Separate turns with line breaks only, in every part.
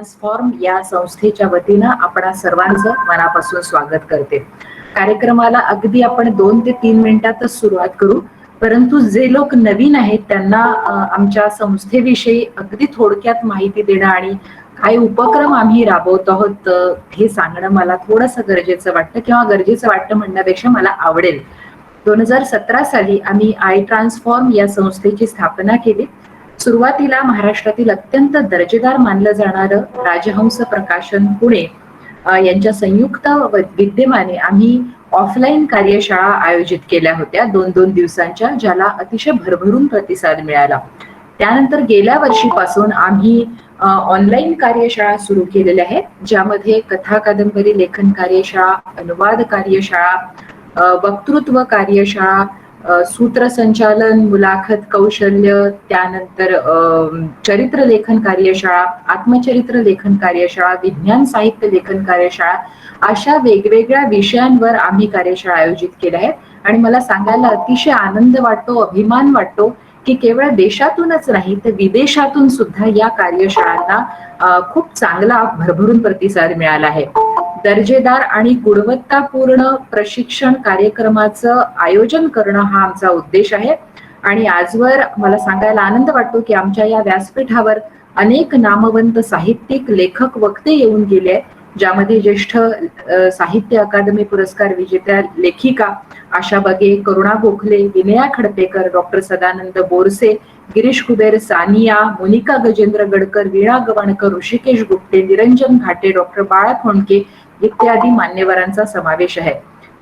Transform या संस्थेच्या वतीनं आपणा सर्वांचं मनापासून स्वागत करते. कार्यक्रमाला अगदी आपण 2 ते 3 मिनिटातच सुरुवात करू, परंतु जे लोक नवीन आहेत त्यांना आमच्या संस्थेविषयी अगदी थोडक्यात माहिती देणं आणि काही उपक्रम आम्ही राबवत आहोत हे सांगणं मला थोडंसं गरजेचं वाटतं, किंवा गरजेचं वाटतं म्हणण्यापेक्षा मला आवडेल. 2017 साली आम्ही आय ट्रान्सफॉर्म या संस्थेची स्थापना केली. सुरुवातीला महाराष्ट्रातील अत्यंत दर्जेदार मानलं जाणारं राजहंस प्रकाशन पुणे यांच्या संयुक्त विद्यमाने आम्ही ऑफलाईन कार्यशाळा आयोजित केल्या होत्या 2-2 दिवसांच्या, ज्याला अतिशय भरभरून प्रतिसाद मिळाला. त्यानंतर गेल्या वर्षीपासून आम्ही ऑनलाईन कार्यशाळा सुरू केलेल्या आहेत, ज्यामध्ये कथा कादंबरी लेखन कार्यशाळा, अनुवाद कार्यशाळा, वक्तृत्व कार्यशाळा, सूत्रसंचालन, मुलाखत कौशल्य, त्यानंतर चरित्र लेखन कार्यशाळा, आत्मचरित्र लेखन कार्यशाळा, विज्ञान साहित्य लेखन कार्यशाळा, अशा वेगवेगळ्या विषयांवर आम्ही कार्यशाळा आयोजित केल्या आहेत. आणि मला सांगायला अतिशय आनंद वाटतो, अभिमान वाटतो की केवळ देशातूनच नाही तर विदेशातून सुद्धा या कार्यशाळांना खूप चांगला भरभरून प्रतिसाद मिळाला आहे. दर्जेदार आणि गुणवत्तापूर्ण प्रशिक्षण कार्यक्रमाचं आयोजन करणं हा आमचा उद्देश आहे. आणि आजवर मला सांगायला आनंद वाटतो की आमच्या या व्यासपीठावर अनेक नामवंत साहित्यिक, लेखक, वक्ते येऊन गेले, ज्यामध्ये ज्येष्ठ साहित्य अकादमी पुरस्कार विजेत्या लेखिका आशा बगे, करुणा गोखले, विनया खडपेकर, डॉक्टर सदानंद बोरसे, गिरीश कुबेर, सानिया, मोनिका गजेंद्र गडकर, वीणा गवाणकर, ऋषिकेश गुप्ते, निरंजन घाटे, डॉक्टर बाळा खोंडके इत्यादी मान्यवरांचा समावेश आहे.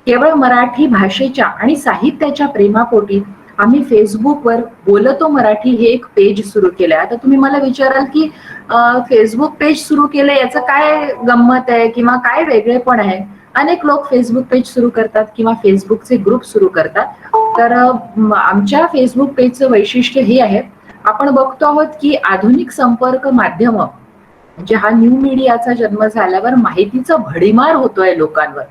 केवळ मराठी भाषेच्या आणि साहित्याच्या प्रेमापोटी आम्ही फेसबुकवर बोलतो मराठी हे एक पेज सुरू केलंय. आता तुम्ही मला विचाराल की फेसबुक पेज सुरू केलंय याचं काय गंमत आहे किंवा काय वेगळेपण आहे. अनेक लोक फेसबुक पेज सुरू करतात किंवा फेसबुकचे ग्रुप सुरू करतात. तर आमच्या फेसबुक पेजचं वैशिष्ट्य हे आहे, आपण बघतो आहोत की आधुनिक संपर्क माध्यम म्हणजे हा न्यू मीडियाचा जन्म झाल्यावर माहितीचा भडीमार होतोय लोकांवर,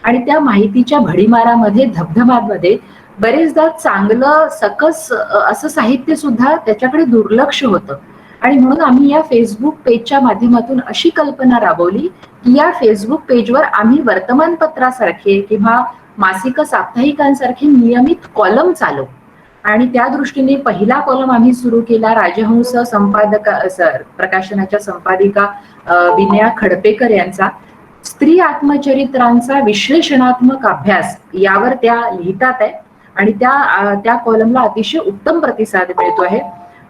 आणि त्या माहितीच्या भडीमारामध्ये, धबधबामध्ये बरेचदा चांगलं सकस असं साहित्य सुद्धा त्याच्याकडे दुर्लक्ष होतं. आणि म्हणून आम्ही या फेसबुक पेजच्या माध्यमातून अशी कल्पना राबवली की या फेसबुक पेजवर आम्ही वर्तमानपत्रासारखे किंवा मासिक साप्ताहिकांसारखे नियमित कॉलम चालवू. आणि त्या दृष्टीने पहिला कॉलम आम्ही सुरू केला राजहंस प्रकाशनाच्या संपादिका विनया खडपेकर यांचा. स्त्री आत्मचरित्रांचा विश्लेषणात्मक अभ्यास यावर त्या लिहितात आहे आणि त्या कॉलमला अतिशय उत्तम प्रतिसाद मिळतो आहे.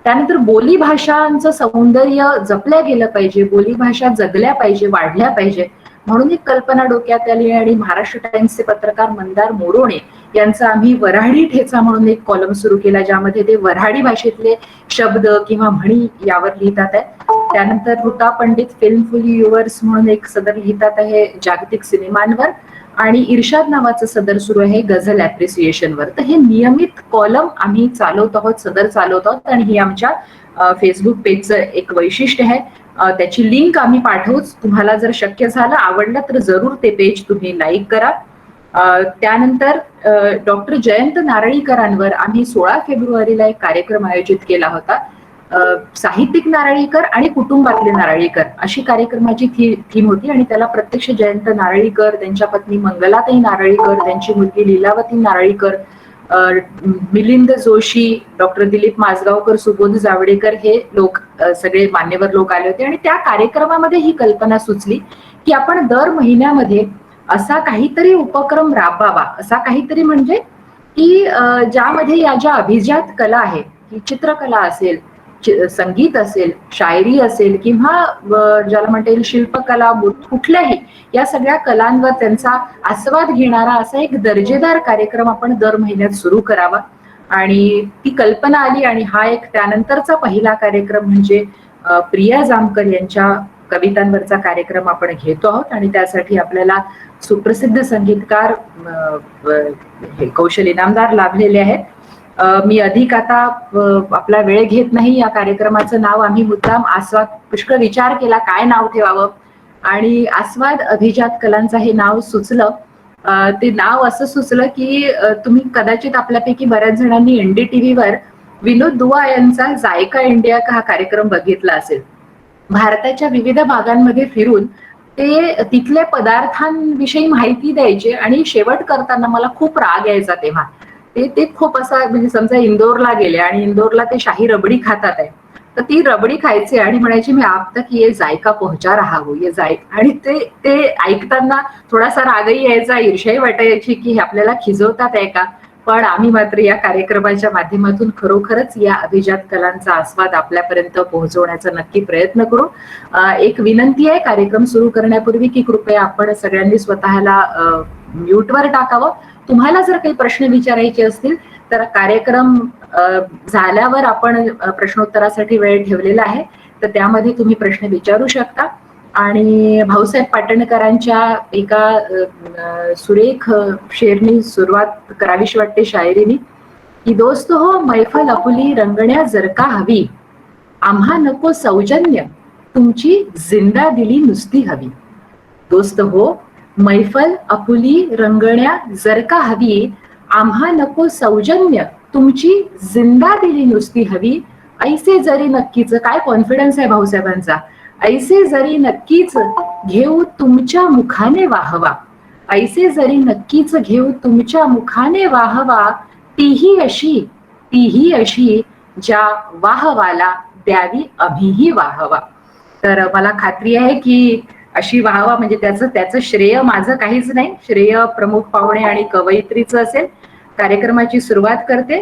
त्यानंतर बोली भाषांचं सौंदर्य जपल्या गेलं पाहिजे, बोली भाषा जगल्या पाहिजे, वाढल्या पाहिजे, म्हणून एक कल्पना डोक्यात आली आणि महाराष्ट्र टाइम्सचे पत्रकार मंदार मोरोणे यांचा आम्ही वऱ्हाडी ठेचा म्हणून एक कॉलम सुरू केला, ज्यामध्ये ते वऱ्हाडी भाषेतले शब्द किंवा म्हणी यावर लिहितात आहे. त्यानंतर ऋता पंडित फिल्मफुल युवर्स म्हणून एक सदर लिहितात आहे जागतिक सिनेमांवर, आणि इर्शाद नावाचं सदर सुरू आहे गझल ऍप्रिसिएशनवर. तर हे नियमित कॉलम आम्ही चालवत आहोत, सदर चालवत आहोत, आणि ही आमच्या फेसबुक पेजचं एक वैशिष्ट्य आहे. त्याची लिंक आम्ही पाठवूच. तुम्हाला जर शक्य झालं, आवडलं तर जरूर ते पेज तुम्ही लाईक करा. त्यानंतर डॉक्टर जयंत नारळीकरांवर आम्ही 16 फेब्रुवारीला एक कार्यक्रम आयोजित केला होता. साहित्यिक नारळीकर आणि कुटुंबातले नारळीकर अशी कार्यक्रमाची थीम होती, आणि त्याला प्रत्यक्ष जयंत नारळीकर, त्यांच्या पत्नी मंगलाताई नारळीकर, त्यांची मुलगी लीलावती नारळीकर, मिलिंद जोशी, डॉक्टर दिलीप माजगावकर, सुबोध जावडेकर हे लोक सगळे मान्यवर लोक आले होते. आणि त्या कार्यक्रमामध्ये ही कल्पना सुचली की आपण दर महिन्यामध्ये असा काहीतरी उपक्रम राबवावा. असा काहीतरी म्हणजे की ज्यामध्ये या ज्या अभिजात कला आहे, की चित्रकला असेल, संगीत असेल, शायरी असेल, किंवा ज्याला म्हणता येईल शिल्पकला, कुठल्याही या सगळ्या कलांवर त्यांचा आस्वाद घेणारा असा एक दर्जेदार कार्यक्रम आपण दर महिन्यात सुरू करावा. आणि ती कल्पना आली, आणि हा एक त्यानंतरचा पहिला कार्यक्रम म्हणजे प्रिया जामकर यांच्या कवितांवरचा कार्यक्रम आपण घेतो आहोत. आणि त्यासाठी आपल्याला सुप्रसिद्ध संगीतकार कौशल इनामदार लाभलेले आहेत. मी अधिक आता आपला वेळ घेत नाही. या कार्यक्रमाचं नाव आम्ही मुद्दाम आस्वाद पुष्कळ विचार केला काय नाव ठेवावं, आणि आस्वाद अभिजात कलांचं हे नाव सुचलं. ते नाव असं सुचलं की तुम्ही कदाचित आपल्यापैकी बऱ्याच जणांनी NDTV वर विनोद दुआ यांचा जायका इंडिया हा कार्यक्रम बघितला असेल. भारताच्या विविध भागांमध्ये फिरून ते तिथल्या पदार्थांविषयी माहिती द्यायचे आणि शेवट करताना मला खूप राग यायचा तेव्हा. ते ते खूप असा म्हणजे समजा इंदोरला गेले आणि इंदोरला ते शाही रबडी खातात आहे. तर ती रबडी खायची आणि म्हणायची मी आप तक ये जायका पहुंचा रहा हूं, ये जाय आणि ते ते ऐकताना थोडासा रागही यायचा, ईर्ष्याही वाटायची की हे आपल्याला खिजवतात आहे का? पण आम्ही मात्र या कार्यक्रमाच्या माध्यमातून खरोखरच या अभिजात कलांचा आस्वाद आपल्यापर्यंत पोहोचवण्याचा नक्की प्रयत्न करू. एक विनंती आहे कार्यक्रम सुरू करण्यापूर्वी की कृपया आपण सगळ्यांनी स्वतःला म्यूटवर टाकावं. तुम्हाला जर काही प्रश्न विचारायचे असतील तर कार्यक्रम झाल्यावर आपण प्रश्नोत्तरासाठी वेळ ठेवलेला आहे, तर त्यामध्ये तुम्ही प्रश्न विचारू शकता. आणि भाऊसाहेब पाटणकरांच्या एका सुरेख शेरनी सुरुवात करावीशी वाटते शायरीनी की दोस्त हो मैफल आपुली रंगण्या जर का हवी, आम्हा नको सौजन्य तुमची जिंदा दिली नुसती हवी. दोस्त हो मैफल आपुली रंगण्या जर का हवी, आम्हा नको सौजन्य तुमची जिंदा दिली नुसती हवी. ऐसे जरी नक्कीच, काय कॉन्फिडन्स आहे भाऊसाहेबांचा. ऐसे जरी नक्कीच घेऊ तुमच्या मुखाने वाहवा, ऐसे जरी नक्कीच घेऊ तुमच्या मुखाने वाहवा, तीही अशी ज्या वाहवाला द्यावी आम्हीही वाहवा. तर मला खात्री आहे की अशी वाहवा म्हणजे त्याचं श्रेय माझं काहीच नाही, श्रेय प्रमुख पाहुणे आणि कवयित्रीचं असेल. कार्यक्रमाची सुरुवात करते.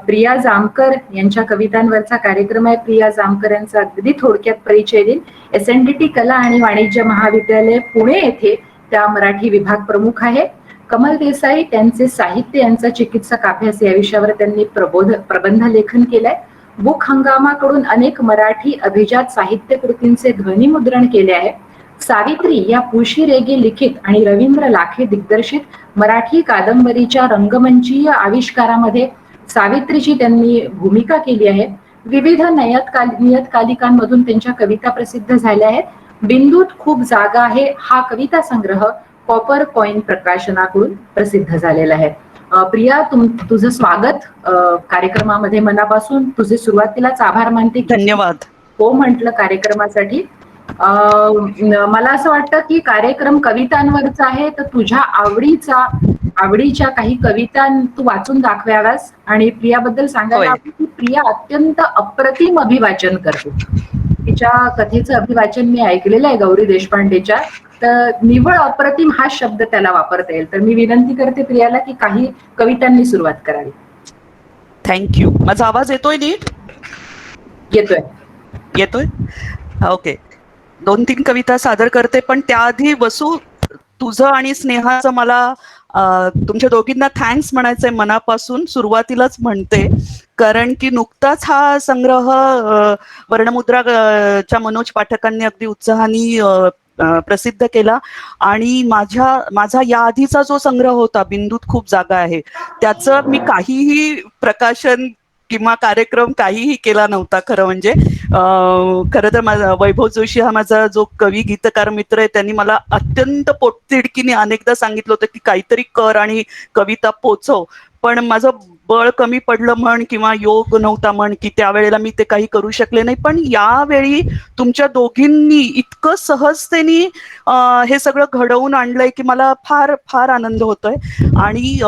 प्रिया जामकर यांच्या कवितांवरचा कार्यक्रम आहे. प्रिया जामकर यांचा अगदी थोडक्यात परिचय देईल. SNDT कला आणि वाणिज्य महाविद्यालय पुणे येथे त्या मराठी विभाग प्रमुख आहे. कमल देसाई त्यांचे साहित्य यांचा चिकित्सक अभ्यास या विषयावर त्यांनी प्रबंध लेखन केलंय. बुक हंगामाकडून अनेक मराठी अभिजात साहित्य कृतींचे ध्वनिमुद्रण केले आहे. सावित्री या पुशी रेगे लिखित आणि रवींद्र लाखे दिग्दर्शित मराठी कादंबरीच्या रंगमंचीय आविष्कारामध्ये सावित्रीची त्यांनी भूमिका केली आहे. विविध नियतकालिकांमधून त्यांच्या कविता प्रसिद्ध झाल्या आहेत. बिंदूत खूप जागा आहे हा कविता संग्रह कॉपर कॉइन प्रकाशनाकडून प्रसिद्ध झालेला आहे. प्रिया तुझं स्वागत कार्यक्रमामध्ये मनापासून. तुझे सुरुवातीलाच आभार मानते.
धन्यवाद.
हो म्हटलं कार्यक्रमासाठी. मला असं वाटतं की कार्यक्रम कवितांवरचा आहे, तर तुझ्या आवडीच्या काही कविता तू वाचून दाखवाव्यास. आणि प्रियाबद्दल सांगायला हवं की प्रिया अत्यंत अप्रतिम अभिवाचन करते. तिच्या कथेचं अभिवाचन मी ऐकलेलं आहे गौरी देशपांडेच्या, तर निव्वळ अप्रतिम हा शब्द त्याला वापरता येईल. तर मी विनंती करते प्रियाला की काही कवितांनी सुरुवात करावी.
थँक्यू. माझा आवाज येतोय नीट? येतोय. ओके. 2-3 कविता सादर करते, पण त्याआधी वसू तुझं आणि स्नेहाचं मला तुमच्या दोघींना थँक्स म्हणायचंय मनापासून. सुरुवातीलाच म्हणते कारण की नुकताच हा संग्रह वर्णमुद्राच्या मनोज पाठकांनी अगदी उत्साहाने प्रसिद्ध केला. आणि माझा या आधीचा जो संग्रह होता बिंदूत खूप जागा आहे, त्याचं मी काहीही प्रकाशन किंवा कार्यक्रम काहीही केला नव्हता. खरं म्हणजे खरं तर माझा वैभव जोशी हा माझा जो कवी गीतकार मित्र आहे, त्यांनी मला अत्यंत पोटतिडकीने अनेकदा सांगितलं होतं की काहीतरी कर आणि कविता पोचव, पण माझं बळ कमी पडलं म्हण किंवा योग नव्हता म्हण की त्यावेळेला मी ते काही करू शकले नाही. पण यावेळी तुमच्या दोघींनी इतकं सहजतेने हे सगळं घडवून आणलंय की मला फार फार आनंद होतोय. आणि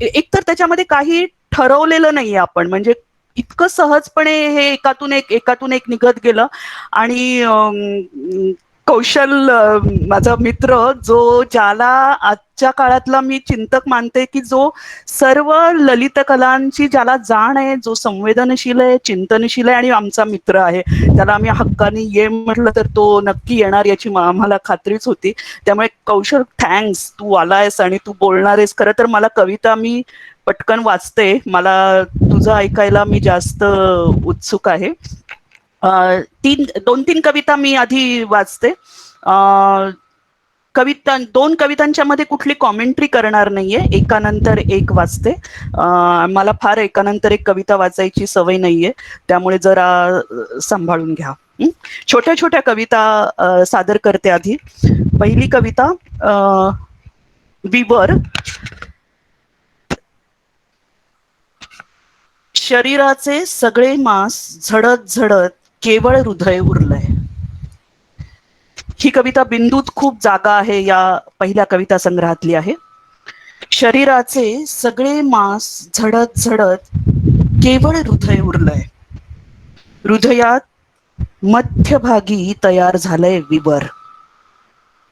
एकतर त्याच्यामध्ये काही ठरवलेलं नाहीये आपण, म्हणजे इतकं सहजपणे हे एकातून एक निघत गेलं. आणि कौशल माझा मित्र, ज्याला आजच्या काळातला मी चिंतक मानते, की जो सर्व ललित कलांची ज्याला जाण आहे, जो संवेदनशील आहे, चिंतनशील आहे आणि आमचा मित्र आहे, त्याला आम्ही हक्काने ये म्हटलं तर तो नक्की येणार याची आम्हाला खात्रीच होती. त्यामुळे कौशल थँक्स, तू आलायस आणि तू बोलणार आहेस. खरं तर मला कविता मी पटकन वाचते, मला तुझं ऐकायला मी जास्त उत्सुक आहे. 2-3 कविता मी आधी वाचते. दोन कवितांच्या मध्ये कुठली कॉमेंट्री करणार नाहीये, एकानंतर एक वाचते. मला फार एकानंतर एक कविता वाचायची सवय नाहीये, त्यामुळे जरा सांभाळून घ्या. छोट्या छोट्या कविता सादर करते आधी. पहिली कविता विवर. शरीराचे सगळे मांस झडत झडत केवळ हृदय उरलंय. ही कविता बिंदूत खूप जागा आहे या पहिल्या कविता संग्रहातली आहे. शरीराचे सगळे मांस झडत झडत केवळ हृदय उरलंय. हृदयात मध्यभागी तयार झालंय विवर.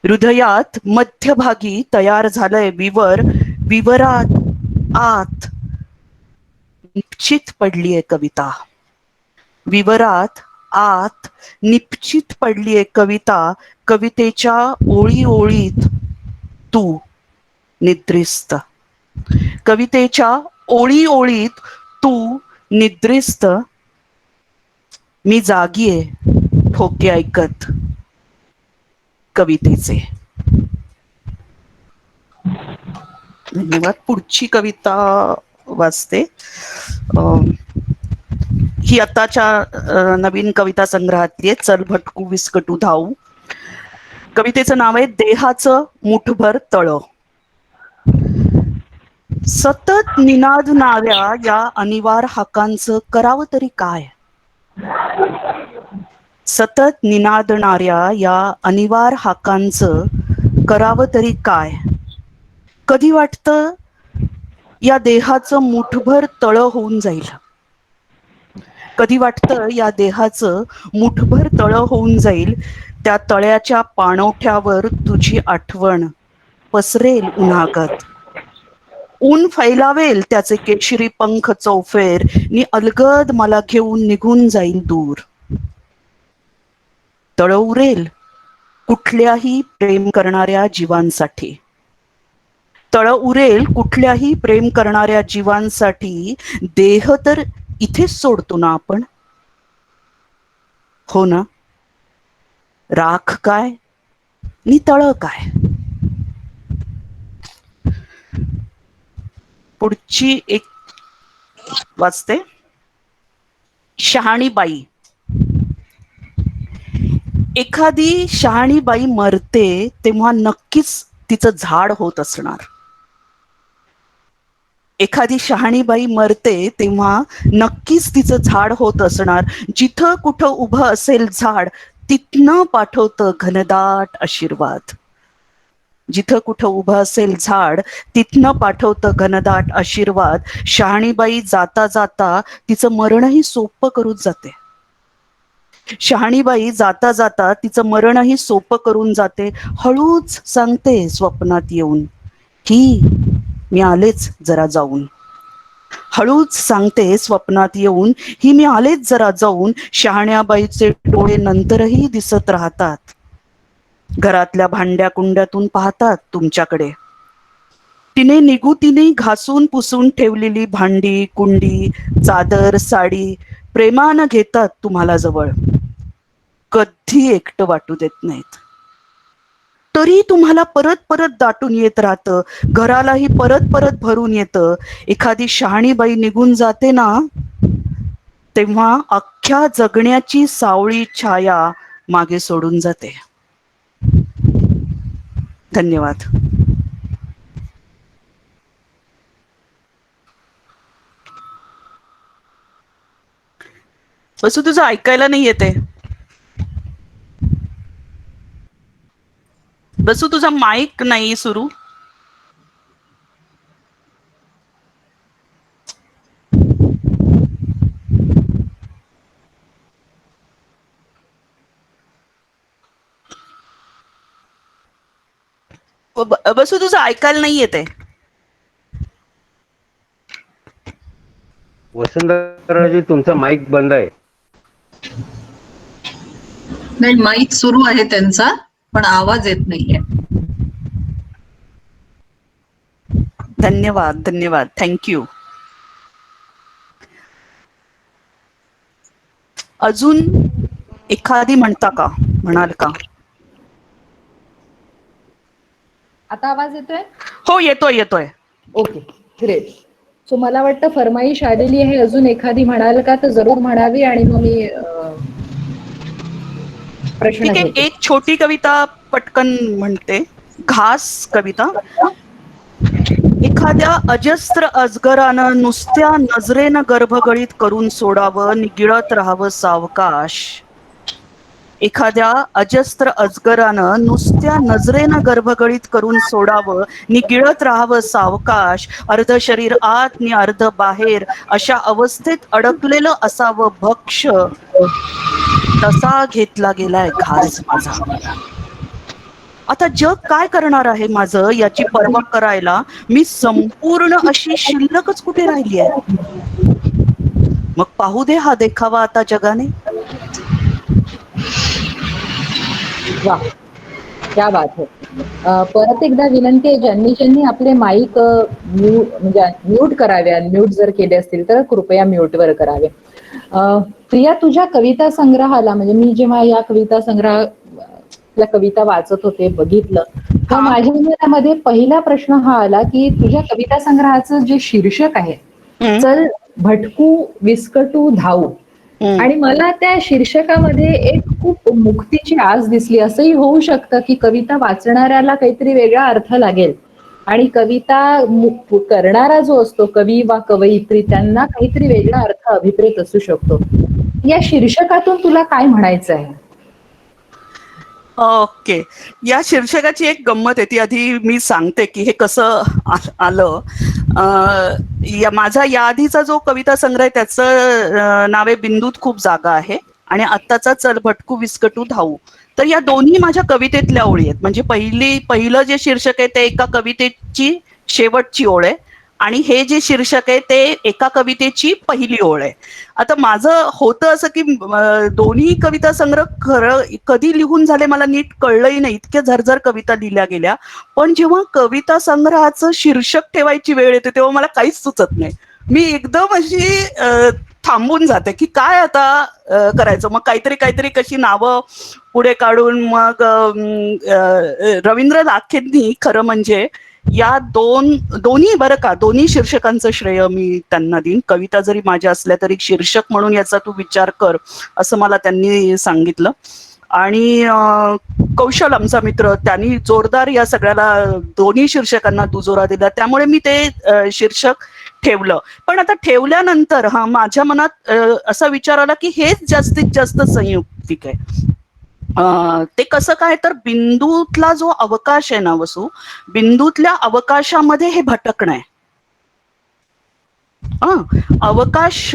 हृदयात मध्यभागी तयार झालंय विवर. विवरात आत निश्चित पडलीय कविता. विवरात आत निश्चित पडलीय कविता. कवितेच्या ओळी ओळीत तू निद्रिस्त. कवितेच्या ओळी ओळीत तू निद्रिस्त. मी जागीये ठोके ऐकत कवितेचे. धन्यवाद. पुढची कविता वाचते. ही आताच्या नवीन कविता संग्रहातली आहे. चल भटकू विस्कटू धावू. कवितेचं नाव आहे देहाचं मुठभर तळ. सतत निनादणाऱ्या या अनिवार हाकांचं करावं तरी काय. सतत निनादणाऱ्या या अनिवार हाकांचं करावं तरी काय. कधी वाटतं या देहाचं मुठभर तळ होऊन जाईल. कधी वाटतं या देहाचं मुठभर तळ होऊन जाईल. त्या तळ्याच्या पाणवठ्यावर तुझी आठवण पसरेल उन्हागत. ऊन फैलावेल त्याचे केशरी पंख चौफेर नि अलगद मला घेऊन निघून जाईल दूर. तळ उरेल कुठल्याही प्रेम करणाऱ्या जीवांसाठी. तळ उरेल कुठल्याही प्रेम करणाऱ्या जीवांसाठी. देह तर इथेच सोडतो ना आपण. हो ना. राख काय नि तळ काय. पुढची एक वाचते. शहाणी बाई. एखादी शहाणी बाई मरते तेव्हा नक्कीच तिचं झाड होत असणार. एखादी शहाणी बाई मरते तेव्हा नक्कीच तिचं झाड होत असणार. जिथं कुठं उभं असेल झाड तिथनं पाठवतं घनदाट आशीर्वाद. जिथं कुठं उभं असेल झाड तिथनं पाठवतं घनदाट आशीर्वाद. शहाणीबाई जाता जाता तिचं मरणही सोपं करून जाते. शहाणीबाई जाता जाता तिचं मरणही सोपं करून जाते. हळूच सांगते स्वप्नात येऊन की मी आलेच जरा जाऊन. हळूच सांगते स्वप्नात येऊन ही मी आलेच जरा जाऊन. शहाण्याबाईचे डोळे नंतरही दिसत राहतात. घरातल्या भांड्या कुंड्यातून पाहतात तुमच्याकडे. तिने निगुतीने घासून पुसून ठेवलेली भांडी कुंडी चादर साडी प्रेमानं घेतात तुम्हाला जवळ. कधी एकटं वाटू देत नाहीत. तरी तुम्हाला परत परत दाटून येत राहतं. घरालाही परत परत भरून येतं. एखादी शहाणी बाई निघून जाते ना तेव्हा अख्ख्या जगण्याची सावळी छाया मागे सोडून जाते. धन्यवाद. वसू तुझं ऐकायला नाही येते. बसू तुझा माईक नाही सुरू. बसू तुझं ऐकायला नाही येते.
वसंतरावजी तुमचा माईक बंद आहे.
नाही, माईक सुरू आहे त्यांचा पण आवाज येत नाहीये.
धन्यवाद धन्यवाद. थँक्यू. अजून एखादी म्हणता का म्हणाल का.
आता आवाज येतोय.
हो येतोय येतोय.
Okay great. सो मला वाटतं फरमाईश आलेली आहे. अजून एखादी म्हणाल का तर जरूर म्हणावी आणि मग मी प्रश्न
ठीक आहे.
घेते.
एक छोटी कविता पटकन म्हणते. घास कविता. एखाद्या अजस्त्र अजगरानं नुसत्या नजरेनं गर्भगळीत करून सोडावं नि गिळत राहावं सावकाश. एखाद्या अजस्त्र अजगरानं नुसत्या नजरेनं गर्भगळीत करून सोडावं नि गिळत राहावं सावकाश, अर्ध शरीर आत नि अर्ध बाहेर अशा अवस्थेत अडकलेलं असावं भक्ष, तसा घेतला गेलाय घास माझा. आता जग काय करणार आहे माझं याची पर्वा करायला मी संपूर्ण अशी शिल्लकच कुठे राहिली आहे. मग पाहू दे हा देखावा आता जगाने.
वा, क्या बात है. परत एकदा विनंती आहे, ज्यांनी ज्यांनी आपले माईक म्हणजे म्यूट करावे, अनम्यूट जर केले असतील तर कृपया म्यूटवर करावे. प्रिया, तुझ्या कविता संग्रहाला, म्हणजे मी जेव्हा या कविता संग्रहातल्या कविता वाचत होते, बघितलं, तर माझ्या मनामध्ये पहिला प्रश्न हा आला की तुझ्या कविता संग्रहाचं जे शीर्षक आहे, चल भटकू विस्कटू धावू, आणि मला त्या शीर्षकामध्ये एक खूप मुक्तीची आस दिसली. असंही होऊ शकतं की कविता वाचणाऱ्याला काहीतरी वेगळा अर्थ लागेल आणि कविता करणारा जो असतो, कवी वा कवयित्री, त्यांना काहीतरी वेगळा अर्थ अभिप्रेत असू शकतो. या शीर्षकातून तुला काय म्हणायचं आहे?
ओके, या शीर्षकाची एक गंमत आहे, ती आधी मी सांगते की हे कसं आलं. माझा याआधीचा जो कविता संग्रह आहे त्याचं नाव आहे बिंदूत खूप जागा आहे, आणि आत्ताचा चल भटकू विस्कटू धावू. तर या दोन्ही माझ्या कवितेतल्या ओळी आहेत. म्हणजे पहिलं जे शीर्षक आहे ते एका कवितेची शेवटची ओळ आहे, आणि हे जे शीर्षक आहे ते एका कवितेची पहिली ओळ आहे. आता माझं होतं असं की दोन्ही कविता संग्रह खरं कधी लिहून झाले मला नीट कळलंही नाही, इतक्या झरझर कविता लिहिल्या गेल्या. पण जेव्हा कविता संग्रहाचं शीर्षक ठेवायची वेळ येते तेव्हा मला काहीच सुचत नाही. मी एकदम अशी थांबून जाते की काय आता करायचं. मग काहीतरी कशी नावं पुढे काढून मग रवींद्र लाखेंनी खरं म्हणजे या दोन्ही बरं का, दोन्ही शीर्षकांचं श्रेय मी त्यांना देईन. कविता जरी माझ्या असल्या तरी शीर्षक म्हणून याचा तू विचार कर, असं मला त्यांनी सांगितलं. आणि कौशल आमचा मित्र, त्यांनी जोरदार या सगळ्याला दोन्ही शीर्षकांना दुजोरा दिला, त्यामुळे मी ते शीर्षक ठेवलं. पण आता ठेवल्यानंतर माझ्या मनात असा विचार आला की हेच जास्तीत जास्त संयुक्तिक आहे. ते कसं काय, तर बिंदूतला जो अवकाश आहे ना वसू, बिंदूतल्या अवकाशामध्ये हे भटकणं आहे. अवकाश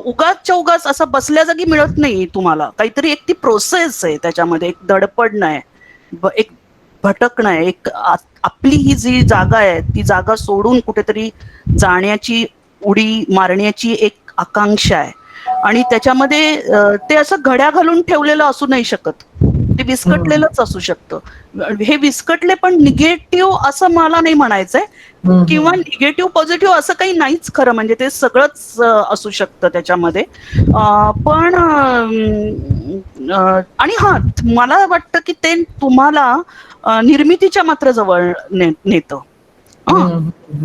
उगाचच्या उगाच असं बसल्या जागी मिळत नाही तुम्हाला. काहीतरी एक ती प्रोसेस आहे त्याच्यामध्ये, एक धडपडणं आहे, एक भटकणं आहे, एक आपली ही जी जागा आहे ती जागा सोडून कुठेतरी जाण्याची, उडी मारण्याची एक आकांक्षा आहे. आणि त्याच्यामध्ये ते असं घड्या घालून ठेवलेलं असू नाही शकत, ते विस्कटलेलंच असू शकतं. हे विस्कटले पण निगेटिव्ह असं मला नाही म्हणायचंय, किंवा निगेटिव्ह पॉझिटिव्ह असं काही नाहीच खरं म्हणजे, ते सगळंच असू शकतं त्याच्यामध्ये. पण आणि मला वाटतं की ते तुम्हाला निर्मितीच्या मात्र जवळ नेतं.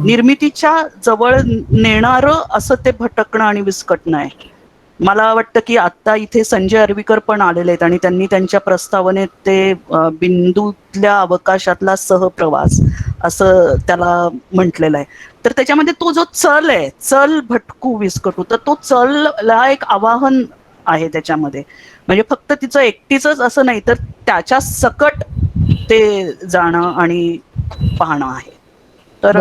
निर्मितीच्या जवळ नेणारं असं ते भटकणं आणि विस्कटणं आहे. मला वाटतं की आता इथे संजय अरविकर पण आलेले आहेत आणि त्यांनी त्यांच्या प्रस्तावनेत ते बिंदूतल्या अवकाशातला सहप्रवास असं त्याला म्हटलेलं आहे. तर त्याच्यामध्ये तो जो चल आहे, चल भटकू विस्कटू, तर तो चलला एक आवाहन आहे त्याच्यामध्ये. म्हणजे फक्त तिचं एकटीच असं नाही, तर त्याच्या सकट ते जाणं आणि पाहणं आहे. तर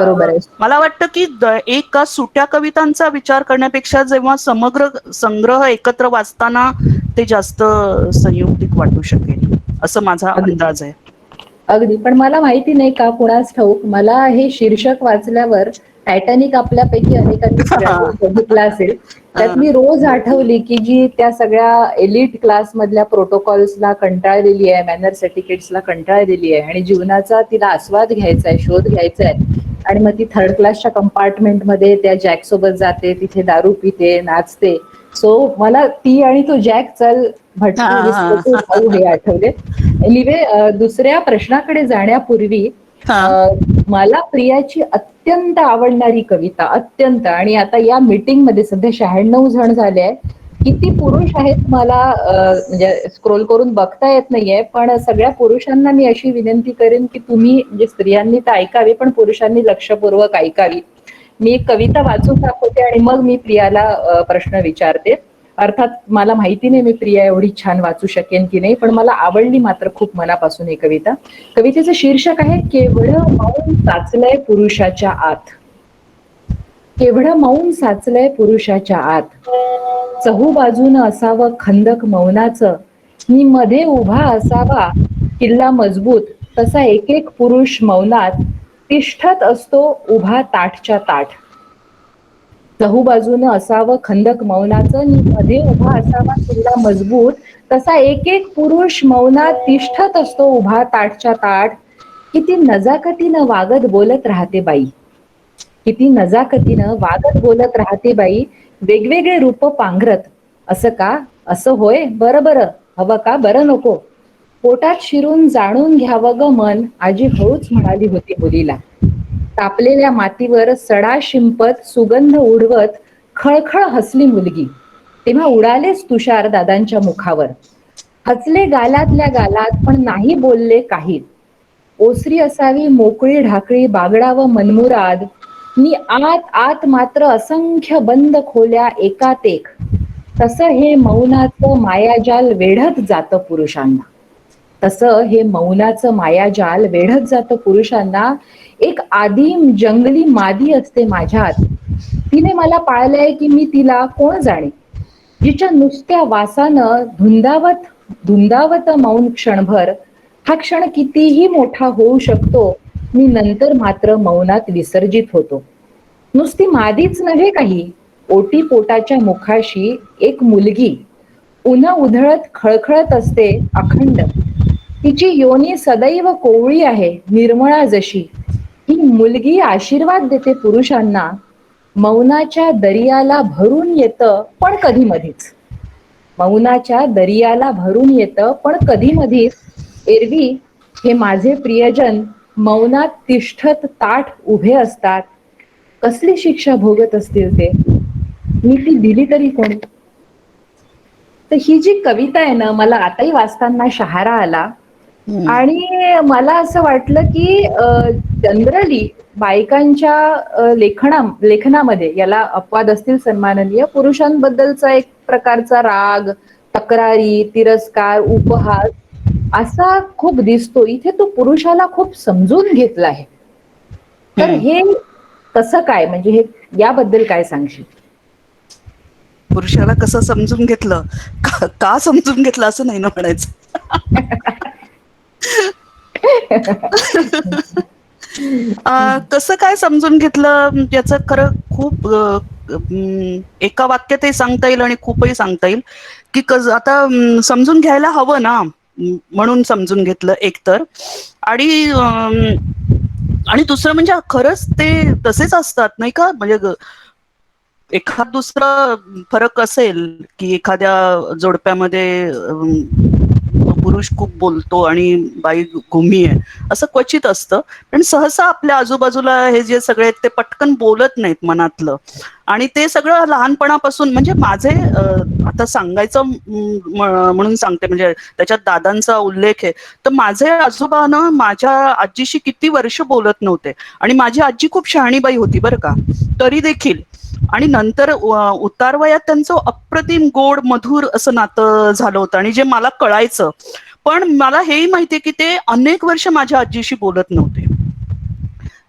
मला वाटतं की एका सुट्या कवितांचा विचार करण्यापेक्षा जेव्हा समग्र संग्रह एकत्र वाचताना ते जास्त संयुक्तिक वाटू शकेल, असं माझा अंदाज आहे.
अगदी. पण मला माहिती नाही का, कुणास ठाऊक, मला हे शीर्षक वाचल्यावर टायटॅनिक आपल्यापैकी अनेकांनी बघितला असेल, त्यात मी रोज आठवली की जी त्या सगळ्या एलिट क्लास मधल्या प्रोटोकॉल्सला कंटाळलेली आहे, मॅनर्स एटिकेट्सला कंटाळलेली आहे, आणि जीवनाचा तिला आस्वाद घ्यायचा आहे, शोध घ्यायचा आहे, आणि मग ती थर्ड क्लासच्या कंपार्टमेंटमध्ये त्या जॅक सोबत जाते, तिथे दारू पिते, नाचते. सो मला ती आणि तो जॅक चल भटकू हे आठवले. एनिवे, दुसऱ्या प्रश्नाकडे जाण्यापूर्वी मला प्रियाची अत्यंत आवडणारी कविता, अत्यंत, आणि आता या मीटिंग मध्ये सध्या 96 जण झाले आहे, किती पुरुष आहेत मला म्हणजे स्क्रोल करून बघता येत नाहीये, पण सगळ्या पुरुषांना मी अशी विनंती करेन की तुम्ही, म्हणजे स्त्रियांनी तर ऐकावी पण पुरुषांनी लक्षपूर्वक ऐकावी. मी एक कविता वाचून दाखवते आणि मग मी प्रियाला प्रश्न विचारते. अर्थात मला माहिती नाही मी प्रिया एवढी छान वाचू शकेन की नाही, पण मला आवडली मात्र खूप मनापासून ही कविता. कवितेचं शीर्षक आहे केवढं मौन साचलंय पुरुषाच्या आत. केवढं मौन साचलंय पुरुषाच्या आत, चहूबाजूनं असावं खंदक मौनाचं, मी मध्ये उभा असावा किल्ला मजबूत, तसा एक एक पुरुष मौनात तिष्ठत असतो उभा ताठच्या ताठ. चहूबाजूनं असावं खंदक मौनाचं, मी मध्ये उभा असावा किल्ला मजबूत, तसा एक एक पुरुष मौनात तिष्ठत असतो उभा ताठच्या ताठ. किती नजाकतीनं वागत बोलत राहते बाई, किती नजाकतीनं वागत बोलत राहते बाई, वेगवेगळे रूप पांघरत. असं का, असं होय, बरं बरं, हवं का, बरं नको. पोटात शिरून जाणून घ्यावं ग मन, आजी हळूच म्हणाली होती मुलीला. तापलेल्या मातीवर सडा शिंपत सुगंध उडवत खळखळ हसली मुलगी. तेव्हा उडालेच तुषार दादांच्या मुखावर. हसले गालातल्या गालात पण नाही बोलले काही. ओसरी असावी मोकळी ढाकळी बागडावं मनमुराद, मी आत आत मात्र असंख्य बंद खोल्या एकात एक. तसं हे मौनाचं मायाजाल वेढत जातं पुरुषांना. तसं हे मौनाचं मायाजाल वेढत जातं पुरुषांना. एक आदिम जंगली मादी असते माझ्यात, तिने मला पाळलंय की मी तिला कोण जाणे, जिच्या नुसत्या वासानं धुंदावत धुंदावत मौन क्षणभर. हा क्षण कितीही मोठा होऊ शकतो, मी नंतर मात्र मौनात विसर्जित होतो. नुसती मादीच नव्हे काही, ओटी पोटाच्या मुखाशी एक मुलगी उन्हा उधळत खळखळत असते अखंड. तिची योनी सदैव कोवळी आहे निर्मळा जशी. ही मुलगी आशीर्वाद देते पुरुषांना. मौनाच्या दरियाला भरून येतं पण कधी मधीच. मौनाच्या दरियाला भरून येतं पण कधी मधीच. एरवी हे माझे प्रियजन मौनात तिष्ठत ताठ उभे असतात. कसली शिक्षा भोगत असतील ते, मी ती दिली तरी कोणी. तर ही जी कविता आहे ना, मला आताही वाचताना शहारा आला. आणि मला असं वाटलं की जनरली बायकांच्या लेखनामध्ये, याला अपवाद असतील सन्माननीय, पुरुषांबद्दलचा एक प्रकारचा राग, तक्रारी, तिरस्कार, उपहास असा खूप दिसतो. इथे तो पुरुषाला खूप समजून घेतला आहे. तर हे कसं काय, म्हणजे हे याबद्दल काय सांगशील?
पुरुषाला कसं समजून घेतलं, का समजून घेतलं असं नाही ना म्हणायचं. कसं काय समजून घेतलं याचं खरं खूप एका वाक्यातही सांगता येईल आणि खूपही सांगता येईल. की आता समजून घ्यायला हवं ना, म्हणून समजून घेतलं एकतर. आणि दुसरं म्हणजे खरंच ते तसेच असतात नाही का, म्हणजे एखाद दुसरा फरक असेल की एखाद्या जोडप्यामध्ये पुरुष खूप बोलतो आणि बाई गुमी आहे, असं क्वचित असतं. पण सहसा आपल्या आजूबाजूला हे जे सगळे आहेत ते पटकन बोलत नाहीत मनातलं. आणि ते सगळं लहानपणापासून, म्हणजे माझे आता सांगायचं म्हणून सांगते, म्हणजे त्याच्यात दादांचा उल्लेख आहे. तर माझे आजोबा ना माझ्या आजीशी किती वर्ष बोलत नव्हते. आणि माझी आजी खूप शहाणीबाई होती बरं का, तरी देखील. आणि नंतर उतारवयात त्यांचं अप्रतिम गोड मधुर असं नातं झालं होतं, आणि जे मला कळायचं. पण मला हेही माहितीये की ते अनेक वर्ष माझ्या आजीशी बोलत नव्हते,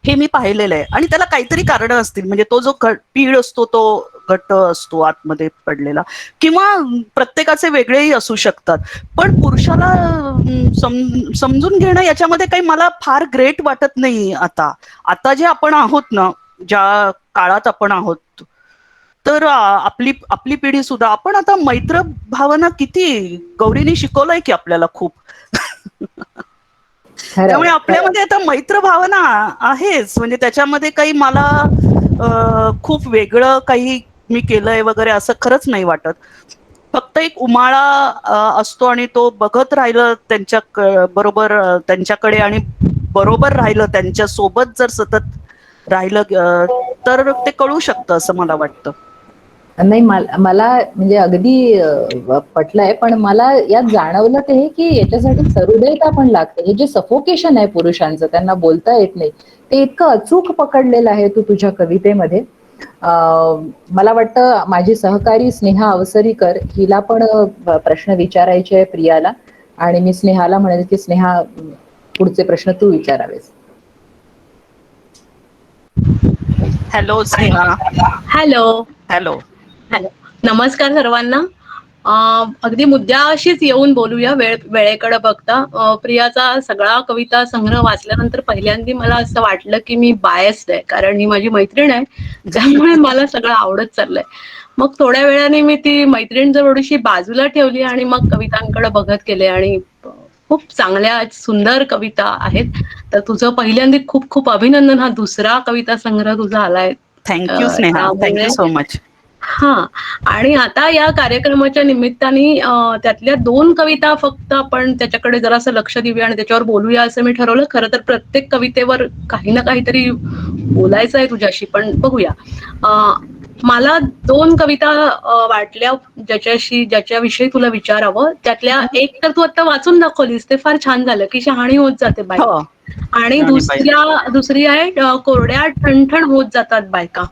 हे मी पाहिलेलं आहे. आणि त्याला काहीतरी कारण असतील, म्हणजे तो जो पीळ असतो तो घट्ट असतो आतमध्ये पडलेला, किंवा प्रत्येकाचे वेगळेही असू शकतात. पण पुरुषाला समजून घेणं याच्यामध्ये काही मला फार ग्रेट वाटत नाही. आता जे आपण आहोत ना, ज्या काळात आपण आहोत, तर आपली पिढी सुद्धा, आपण आता मैत्र भावना किती गौरीने शिकवलंय की आपल्याला खूप. त्यामुळे आपल्यामध्ये आता मैत्र भावना आहेच, म्हणजे त्याच्यामध्ये काही मला खूप वेगळं काही मी केलंय वगैरे असं खरंच नाही वाटत. फक्त एक उमाळा असतो, आणि तो बघत राहिलं त्यांच्या बरोबर, त्यांच्याकडे, आणि बरोबर राहिलं त्यांच्या सोबत जर सतत राहिलं तर ते कळू शकतं असं मला वाटतं.
नाही, मला म्हणजे अगदी पटलंय, पण मला यात जाणवलं ते की याच्यासाठी सहृदयता पण लागते. हे जे सफोकेशन आहे पुरुषांचं, त्यांना बोलता येत नाही, ते इतकं अचूक पकडलेलं आहे तू तुझ्या कवितेमध्ये. मला वाटतं माझी सहकारी स्नेहा अवसरीकर हिला पण प्रश्न विचारायचे आहे प्रियाला, आणि मी स्नेहाला म्हणेल की स्नेहा पुढचे प्रश्न तू विचारावेस.
Hello Sneha.
Hello.
Hello.
Hello. नमस्कार सर्वांना. अगदी मुद्द्याशीच येऊन बोलूया वेळेकडे बघता. प्रियाचा सगळा कविता संग्रह वाचल्यानंतर पहिल्यांदा मला असं वाटलं की मी बायस्ड आहे, कारण ही माझी मैत्रीण आहे, त्यामुळे मला सगळं आवडत चाललंय. मग थोड्या वेळाने मी ती मैत्रीण थोडीशी बाजूला ठेवली आणि मग कवितांकडे बघत गेले, आणि खूप चांगल्या सुंदर कविता आहेत. तर तुझं पहिल्यांदा खूप खूप अभिनंदन. हा दुसरा कविता संग्रह तुझा आलाय.
Thank you Sneha, thank you so much.
हा, आणि आता या कार्यक्रमाच्या निमित्ताने त्यातल्या 2 कविता फक्त आपण त्याच्याकडे जरासं लक्ष देऊया आणि त्याच्यावर बोलूया असं मी ठरवलं. खरं तर प्रत्येक कवितेवर काही ना काहीतरी बोलायचं आहे तुझ्याशी, पण बघूया. मला 2 कविता वाटल्या ज्याच्याविषयी तुला विचारावं. त्यातल्या एक तर तू आता वाचून दाखवलीस, ते फार छान झालं की शहाणी होत जाते बायका.
हो.
आणि दुसरी आहे कोरड्या ठणठण होत जातात बायका.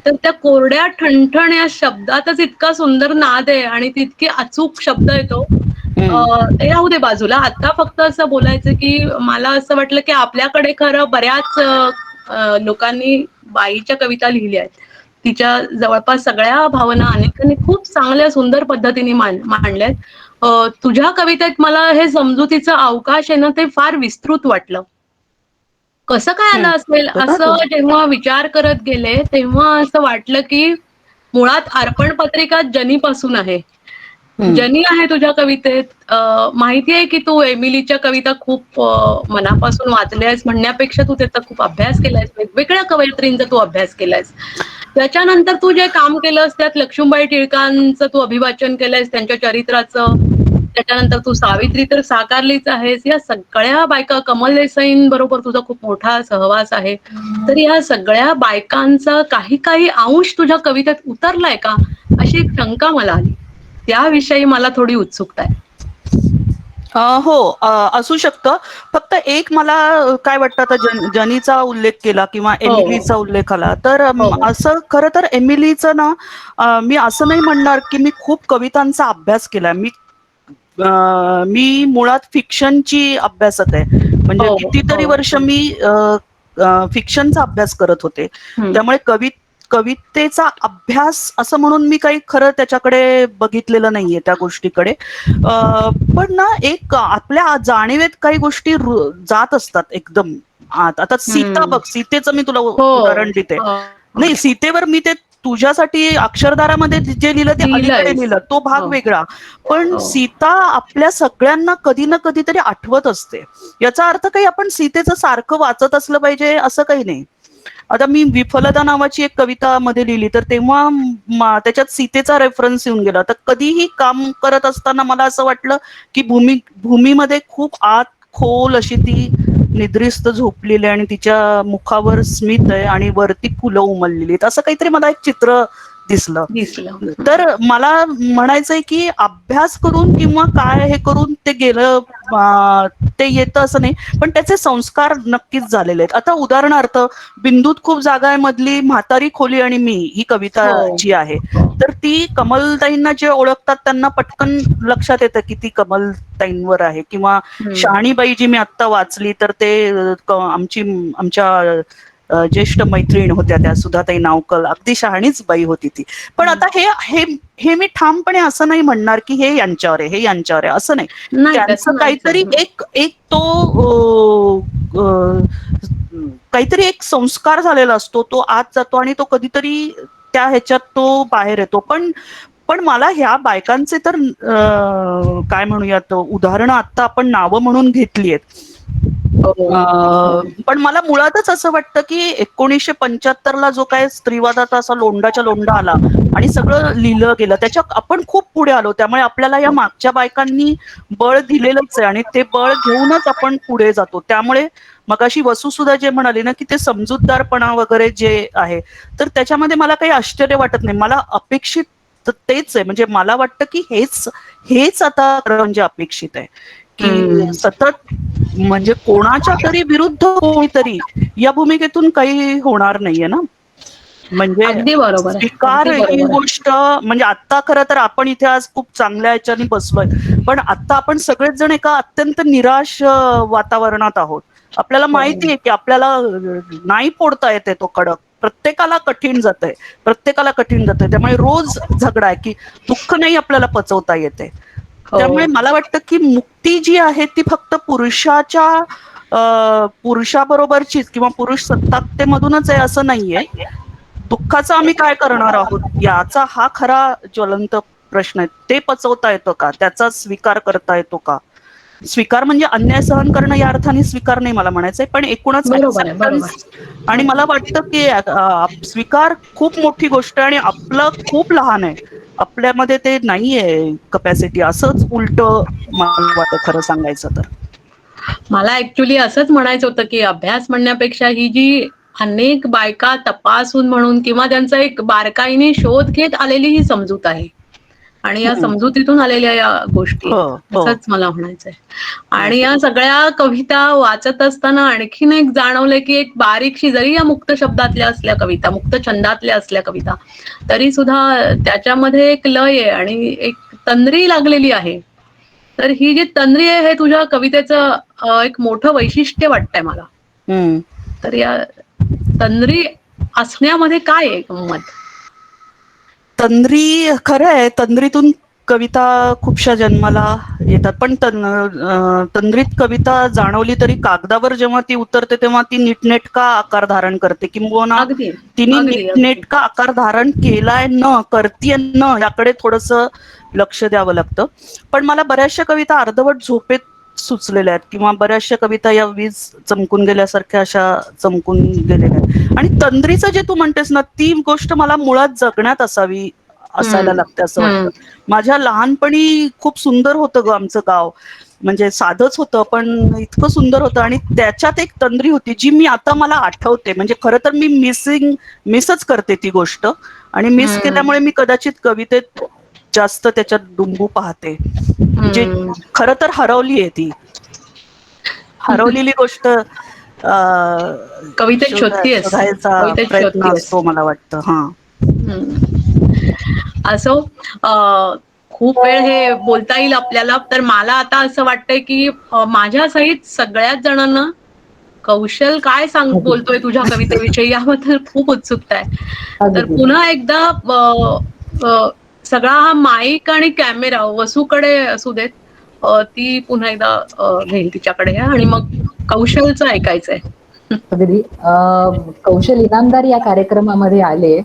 तर त्या कोरड्या ठणठण या शब्दातच इतका सुंदर नाद आहे आणि तितकी अचूक शब्द येतो. ते राहू दे बाजूला. आता फक्त असं बोलायचं की मला असं वाटलं की आपल्याकडे खरं बऱ्याच लोकांनी बाईच्या कविता लिहिल्या आहेत. तिच्या जवळपास सगळ्या भावना अनेकांनी खूप चांगल्या सुंदर पद्धतीने मांडल्यात. तुझ्या कवितेत मला हे समजुतीचा अवकाश आहे ना, ते फार विस्तृत वाटलं. कसं काय आलं असेल असं जेव्हा विचार करत गेले, तेव्हा असं वाटलं की मुळात अर्पण पत्रिका जनीपासून आहे. जनी आहे तुझ्या कवितेत. माहिती आहे की तू एमिलीच्या कविता खूप मनापासून वाचल्यास म्हणण्यापेक्षा तू त्याचा खूप अभ्यास केलायस, वेगवेगळ्या कवयित्रींचा तू अभ्यास केलायस. त्याच्यानंतर तू जे काम केलंस त्यात लक्ष्मीबाई टिळकांचं तू अभिवाचन केलंयस, त्यांच्या चरित्राचं. त्याच्यानंतर तू सावित्री तर साकारलीच आहेस. या सगळ्या बायका, कमल देसाईंबरोबर तुझा खूप मोठा सहवास आहे. तर या सगळ्या बायकांचा काही काही अंश तुझ्या कवितेत उतरलाय का, अशी एक शंका मला आली. त्याविषयी मला थोडी उत्सुकता आहे.
हो, असू शकतं. फक्त एक मला काय वाटतं, आता जनीचा उल्लेख केला किंवा एमिलीचा उल्लेख आला, तर असं खरं तर एमिलीचं ना, मी असं नाही म्हणणार की मी खूप कवितांचा अभ्यास केला. मी मुळात फिक्शनची अभ्यासक आहे. म्हणजे कितीतरी वर्ष मी फिक्शनचा अभ्यास करत होते. त्यामुळे कवितेचा अभ्यास असं म्हणून मी काही खरं त्याच्याकडे बघितलेलं नाहीये त्या गोष्टीकडे. पण ना, एक आपल्या जाणीवेत काही गोष्टी जात असतात एकदम आत. आता सीता बघ, सीतेचं मी तुला उदाहरण देते. नाही, सीतेवर मी ते तुझ्यासाठी अक्षरधारामध्ये जे लिहिलं ते अलीकडे लिहिलं, तो भाग वेगळा. पण सीता आपल्या सगळ्यांना कधी ना कधीतरी आठवत असते. याचा अर्थ काही आपण सीतेचं सारखं वाचत असलं पाहिजे असं काही नाही. आता मी विफलता नावाची एक कविता मध्ये लिहिली, तर तेव्हा त्याच्यात सीतेचा रेफरन्स येऊन गेला. तर कधीही काम करत असताना मला असं वाटलं की भूमीमध्ये खूप आत खोल अशी ती निद्रिस्त झोपलेली आहे आणि तिच्या मुखावर स्मित आहे आणि वरती फुलं उमललेली आहेत, असं काहीतरी मला एक चित्र दिसलं. तर मला म्हणायचंय की अभ्यास करून किंवा काय हे करून ते गेलं, ते येतं असं नाही, पण त्याचे संस्कार नक्कीच झालेले आहेत. आता उदाहरणार्थ, बिंदूत खूप जागा आहे मधली म्हातारी खोली आणि मी ही कविता जी आहे, तर ती कमलताईंना जे ओळखतात त्यांना पटकन लक्षात येतं की ती कमलताईंवर आहे. किंवा शहाणीबाई जी मी आत्ता वाचली, तर ते आमच्या ज्येष्ठ मैत्रीण होत्या त्या सुधाताई नावकल, अगदी शहाणीच बाई होती ती. पण आता हे मी ठामपणे असं नाही म्हणणार की हे यांच्यावर आहे, हे यांच्यावर आहे, असं नाही. त्यांचं काहीतरी एक तो काहीतरी एक संस्कार झालेला असतो, तो आत जातो आणि तो कधीतरी त्या ह्याच्यात तो बाहेर येतो. पण मला ह्या बायकांचे तर काय म्हणूयात उदाहरणं आता आपण नावं म्हणून घेतली आहेत. पण मला मुळातच असं वाटतं की 1975ला जो काय स्त्रीवादाचा असा लोंडाच्या लोंडा आला आणि सगळं लिहिलं गेलं, त्याच्या आपण खूप पुढे आलो. त्यामुळे आपल्याला या मागच्या बायकांनी बळ दिलेलंच आहे आणि ते बळ घेऊनच आपण पुढे जातो. त्यामुळे मगाशी वसू सुद्धा जे म्हणाली ना की ते समजूतदारपणा वगैरे जे आहे, तर त्याच्यामध्ये मला काही आश्चर्य वाटत नाही. मला अपेक्षित तेच आहे. म्हणजे मला वाटतं की हेच आता म्हणजे अपेक्षित आहे की सतत म्हणजे कोणाच्या तरी विरुद्ध कोणीतरी या भूमिकेतून काही होणार नाहीये ना. म्हणजे
अगदी बरोबर आहे,
स्वीकार
अगदी
ही
बरोबर आहे.
गोष्ट म्हणजे आता खरं तर आपण इथे आज खूप चांगल्या ह्याच्याने बसलोय, पण आता आपण सगळेच जण एका अत्यंत निराश वातावरणात आहोत. आपल्याला माहिती आहे की आपल्याला नाही फोडता येते तो खडक, प्रत्येकाला कठीण जातंय, प्रत्येकाला कठीण जातंय. त्यामुळे रोज झगडा आहे की दुःख नाही आपल्याला पचवता येते. त्यामुळे
हो
मला वाटतं की मुक्ती जी आहे ती फक्त पुरुषाबरोबरचीच किंवा पुरुष सत्ताकतेमधूनच आहे असं नाहीये. दुःखाचं आम्ही काय करणार आहोत याचा हा खरा ज्वलंत प्रश्न आहे. ते पचवता येतं का, त्याचा स्वीकार करता येतो का? स्वीकार म्हणजे अन्याय सहन करणं या अर्थाने स्वीकार नाही मला म्हणायचंय, पण एकूणच
बरोबर आहे, बरोबर.
ऍक्सेप्टन्स. आणि मला वाटतं की स्वीकार खूप मोठी गोष्ट आहे आणि आपलं खूप लहान आहे, आपल्यामध्ये ते नाहीये कपॅसिटी, असंच उलट मला वाटतं खरं सांगायचं तर.
मला ऍक्च्युली असंच म्हणायचं होतं की अभ्यास म्हणण्यापेक्षा ही जी अनेक बायका तपासून म्हणून किंवा त्यांचा एक बारकाईने शोध घेत आलेली ही समजूत आहे आणि या
हम्म.
समजुतीतून आलेल्या या गोष्टी
हो
आहेत
हो
असंच मला म्हणायचंय.
हो
आणि या सगळ्या कविता वाचत असताना आणखीन एक जाणवलंय की एक बारीकशी, जरी या मुक्त शब्दातल्या असल्या कविता, मुक्त छंदातल्या असल्या कविता, तरी सुद्धा त्याच्यामध्ये एक लय आहे आणि एक तंद्री लागलेली आहे. तर ही जी तंद्री आहे हे तुझ्या कवितेचं एक मोठं वैशिष्ट्य वाटतंय मला.
हम्म.
तर या तंद्री असण्यामध्ये काय आहे गंमत?
तंद्री खरं आहे, तंद्रीतून कविता खूपशा जन्माला येतात, पण तंद्रीत कविता जाणवली तरी कागदावर जेव्हा ती उतरते तेव्हा ती नीटनेटका आकार धारण करते, किंबहुना
अगदी
तिने
अगदी अगदी.
नीटनेटका आकार धारण केलाय करतीये याकडे थोडस लक्ष द्यावं लागतं. पण मला बऱ्याचशा कविता अर्धवट झोपेत सुचलेल्या आहेत किंवा बऱ्याचशा कविता या वीज चमकून गेल्यासारख्या अशा चमकून गेलेल्या आहेत. आणि तंद्रीचं जे तू म्हणतेस ना, ती गोष्ट मला मुळात जगण्यात असायला
हम्म
लागते असं
हम्म
वाटतं. माझ्या लहानपणी खूप सुंदर होतं ग आमचं गाव, म्हणजे साधंच होतं पण इतकं सुंदर होतं आणि त्याच्यात एक तंद्री होती जी मी आता मला आठवते. म्हणजे खरं तर मी मिसच करते ती गोष्ट, आणि मिस
हम्म
केल्यामुळे मी कदाचित कवितेत जास्त त्याच्यात डुंबू पाहते. जे
हम्म.
खरं तर हरवली आहे, ती हरवलेली गोष्ट
कवितेत शोधतीयस,
शोधायचा
कवितेत
प्रयत्न
शोधतीयस.
असतो मला वाटतं. हा.
असो, खूप वेळ हे बोलता येईल आपल्याला. तर मला आता असं वाटतंय की माझ्या सहित सगळ्याच जणांना कौशल काय बोलतोय तुझ्या कवितेविषयी याबद्दल खूप उत्सुकता आहे. तर
अगदी.
पुन्हा एकदा सगळा हा माईक आणि कॅमेरा वसूकडे असू देत. ती पुन्हा एकदा घेईल तिच्याकडे आणि मग कौशलचं ऐकायचंय.
अगदी. कौशल इनामदार या कार्यक्रमामध्ये आले,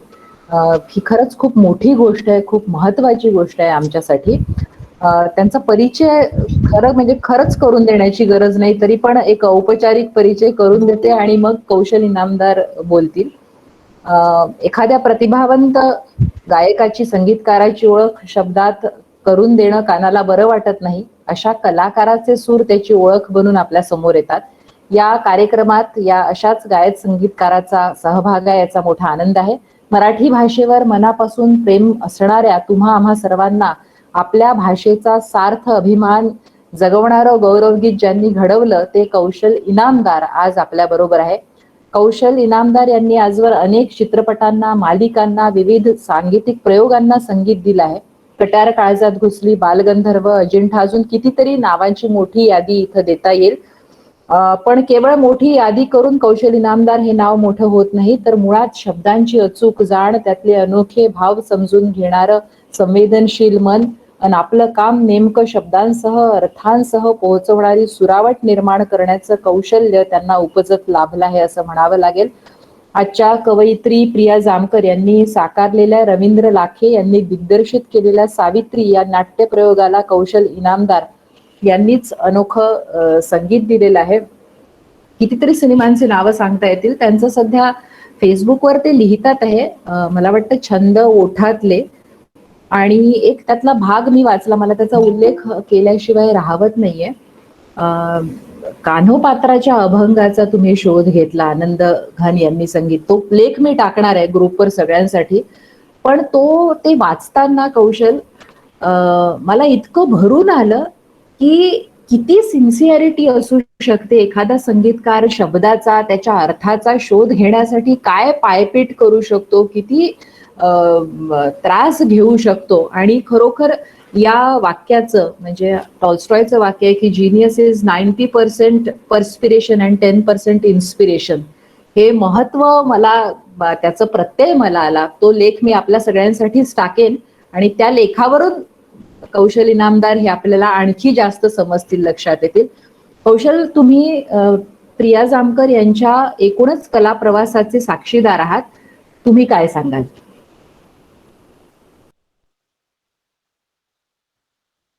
ही खरंच खूप मोठी गोष्ट आहे, खूप महत्वाची गोष्ट आहे आमच्यासाठी. त्यांचा परिचय खरं म्हणजे खरंच करून देण्याची गरज नाही, तरी पण एक औपचारिक परिचय करून देते आणि मग कौशल इनामदार बोलतील. एखाद्या प्रतिभावंत गायकाची, संगीतकाराची ओळख शब्दात करून देणं कानाला बरं वाटत नाही. अशा कलाकाराचे सूर त्याची ओळख बनून आपल्या समोर येतात. या कार्यक्रमात या अशाच गायक संगीतकाराचा सहभाग आहे, याचा मोठा आनंद आहे. मराठी भाषेवर मनापासून प्रेम असणाऱ्या तुम्हा आम्हा सर्वांना आपल्या भाषेचा सार्थ अभिमान जगवणारं गौरवगीत ज्यांनी घडवलं ते कौशल इनामदार आज आपल्या बरोबर आहे. कौशल इनामदार यांनी आजवर अनेक चित्रपटांना, मालिकांना, विविध सांगीतिक प्रयोगांना संगीत दिलं आहे. कट्यार काळजात घुसली, बालगंधर्व, अजिंठा, अजून कितीतरी नावांची मोठी यादी इथं देता येईल. पण केवळ मोठी यादी करून कौशल इनामदार हे नाव मोठं होत नाही, तर मुळात शब्दांची अचूक जाण, त्यातले अनोखे भाव समजून घेणारं संवेदनशील मन आणि आपलं काम नेमकं शब्दांसह, अर्थांसह पोहोचवणारी सुरावट निर्माण करण्याचं कौशल्य त्यांना उपजत लाभलं आहे असं म्हणावं लागेल. आजच्या कवयित्री प्रिया जामकर यांनी साकारलेल्या, रवींद्र लाखे यांनी दिग्दर्शित केलेल्या सावित्री या नाट्यप्रयोगाला कौशल इनामदार यांनीच अनोखं संगीत दिलेलं आहे. कितीतरी सिनेमांची नावं सांगता येतील. त्यांचं सध्या फेसबुकवर ते लिहितात आहे, मला वाटतं छंद ओठातले, आणि एक त्यातला भाग मी वाचला, मला त्याचा उल्लेख केल्याशिवाय राहवत नाहीये. कान्होपात्राच्या अभंगाचा तुम्ही शोध घेतला, आनंद घन यांनी संगीत, तो लेख मी टाकणार आहे ग्रुपवर सगळ्यांसाठी. पण ते वाचताना कौशल मला इतकं भरून आलं की किती सिन्सिअरिटी असू शकते एखादा संगीतकार शब्दाचा त्याच्या अर्थाचा शोध घेण्यासाठी काय पायपीट करू शकतो, किती त्रास घेऊ शकतो. आणि खरोखर या वाक्याचं म्हणजे टॉल्स्टॉयचं वाक्य आहे की genius is 90% perspiration and 10% inspiration. हे महत्व मला त्याचं प्रत्यय मला आला. तो लेख मी आपल्या सगळ्यांसाठीच टाकेन आणि त्या लेखावरून कौशल इनामदार हे आपल्याला आणखी जास्त समजतील, लक्षात येतील. कौशल, तुम्ही प्रिया जामकर यांच्या एकूणच कला प्रवासाचे साक्षीदार आहात. तुम्ही काय सांगाल?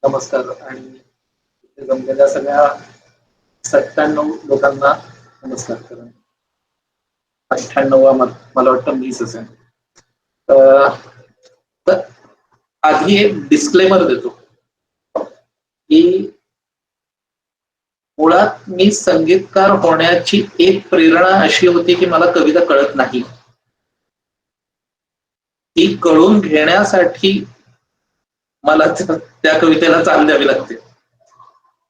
नमस्कार आणि इथे जमलेल्या सगळ्या 97 लोकांना नमस्कार. करून 98 मला वाटतं 20 असेल. तर आधी एक डिस्क्लेमर देतो की मुळात मी संगीतकार होण्याची एक प्रेरणा अशी होती की मला कविता कळत नाही. ती कळून घेण्यासाठी मला त्या कवितेला चाल द्यावी लागते.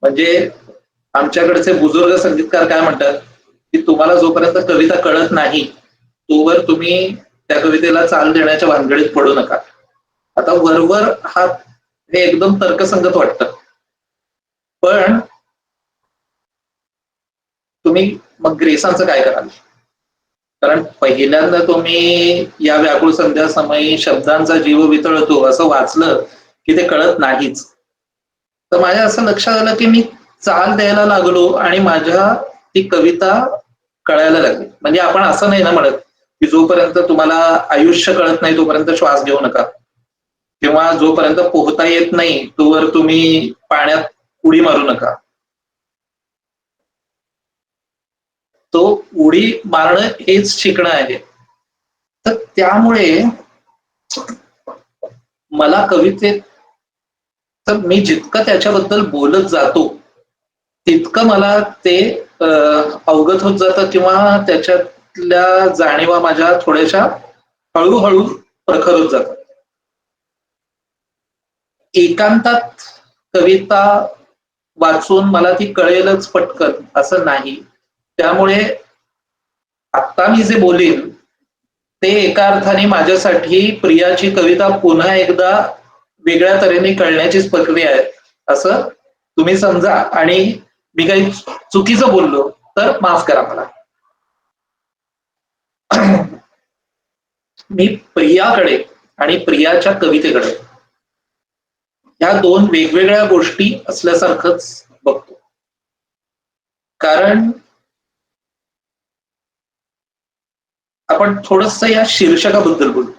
म्हणजे आमच्याकडचे बुजुर्ग संगीतकार काय म्हणतात की तुम्हाला जोपर्यंत कविता कळत नाही तोवर तुम्ही त्या कवितेला चाल देण्याच्या भानगडीत पडू नका. आता वरवर हा हे एकदम तर्कसंगत वाटतं, पण तुम्ही मग ग्रेसांचं काय कराल? कारण पहिल्यांदा तुम्ही या व्याकुळ संध्या समयी शब्दांचा जीव वितळतो असं वाचलं की ते कळत नाहीच. तर माझ्या असं लक्षात आलं की मी चाल द्यायला लागलो आणि माझ्या ती कविता कळायला लागली. म्हणजे आपण असं नाही ना म्हणत की जोपर्यंत तुम्हाला आयुष्य कळत नाही तोपर्यंत श्वास घेऊ नका, किंवा जोपर्यंत पोहता येत नाही तोवर तुम्ही पाण्यात उडी मारू नका. तो उडी मारणं हेच शिकणं आहे. तर त्यामुळे मला कवितेत तर मी जितकं त्याच्याबद्दल बोलत जातो तितकं मला ते अवगत होत जातं, किंवा त्याच्यातल्या जाणीवा माझ्या थोड्याशा हळूहळू प्रखर होत जातात. एकांतात कविता वाचून मला ती कळेलच पटकन असं नाही. त्यामुळे आता मी जे बोलेन ते एका अर्थाने माझ्यासाठी प्रियाची कविता पुन्हा एकदा वेगळ्या तऱ्हेने कळण्याचीच प्रक्रिया आहे असं तुम्ही समजा. आणि मी काही चुकीचं बोललो तर माफ करा मला. मी प्रियाकडे आणि प्रियाच्या कवितेकडे या दोन वेगवेगळ्या गोष्टी असल्यासारखंच बघतो. कारण आपण थोडस या शीर्षकाबद्दल बोलू.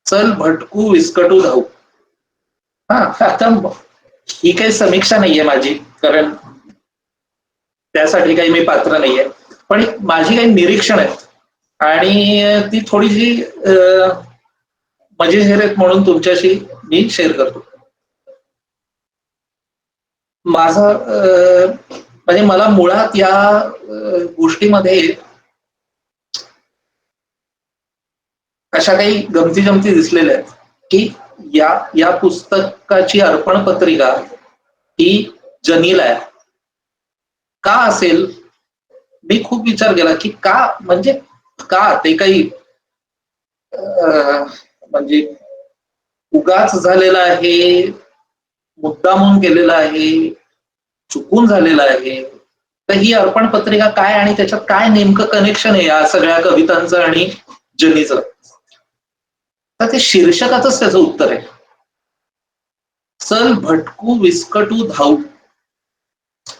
चल भटकू विस्कटू धावू. आता ही काही समीक्षा नाहीये माझी, कारण त्यासाठी काही मी पात्र नाहीये, पण माझी काही निरीक्षण आहेत आणि ती थोडीशी मजेशीर आहेत म्हणून तुमच्याशी मी शेअर करतो. माझं म्हणजे मला मुळात या गोष्टीमध्ये अशा काही गमती जमती दिसलेल्या आहेत की या पुस्तकाची अर्पण पत्रिका ही जनीला आहे. का असेल? मी खूप विचार केला की का, म्हणजे का ते काही म्हणजे उगाच झालेलं आहे, मुद्दामून केलेलं आहे, चुकून झालेलं आहे. तर ही अर्पण पत्रिका काय आणि त्याच्यात काय नेमकं कनेक्शन आहे या सगळ्या कवितांचं आणि जनीचं? तर ते शीर्षकातच त्याचं उत्तर आहे. चल भटकू विस्कटू धावू.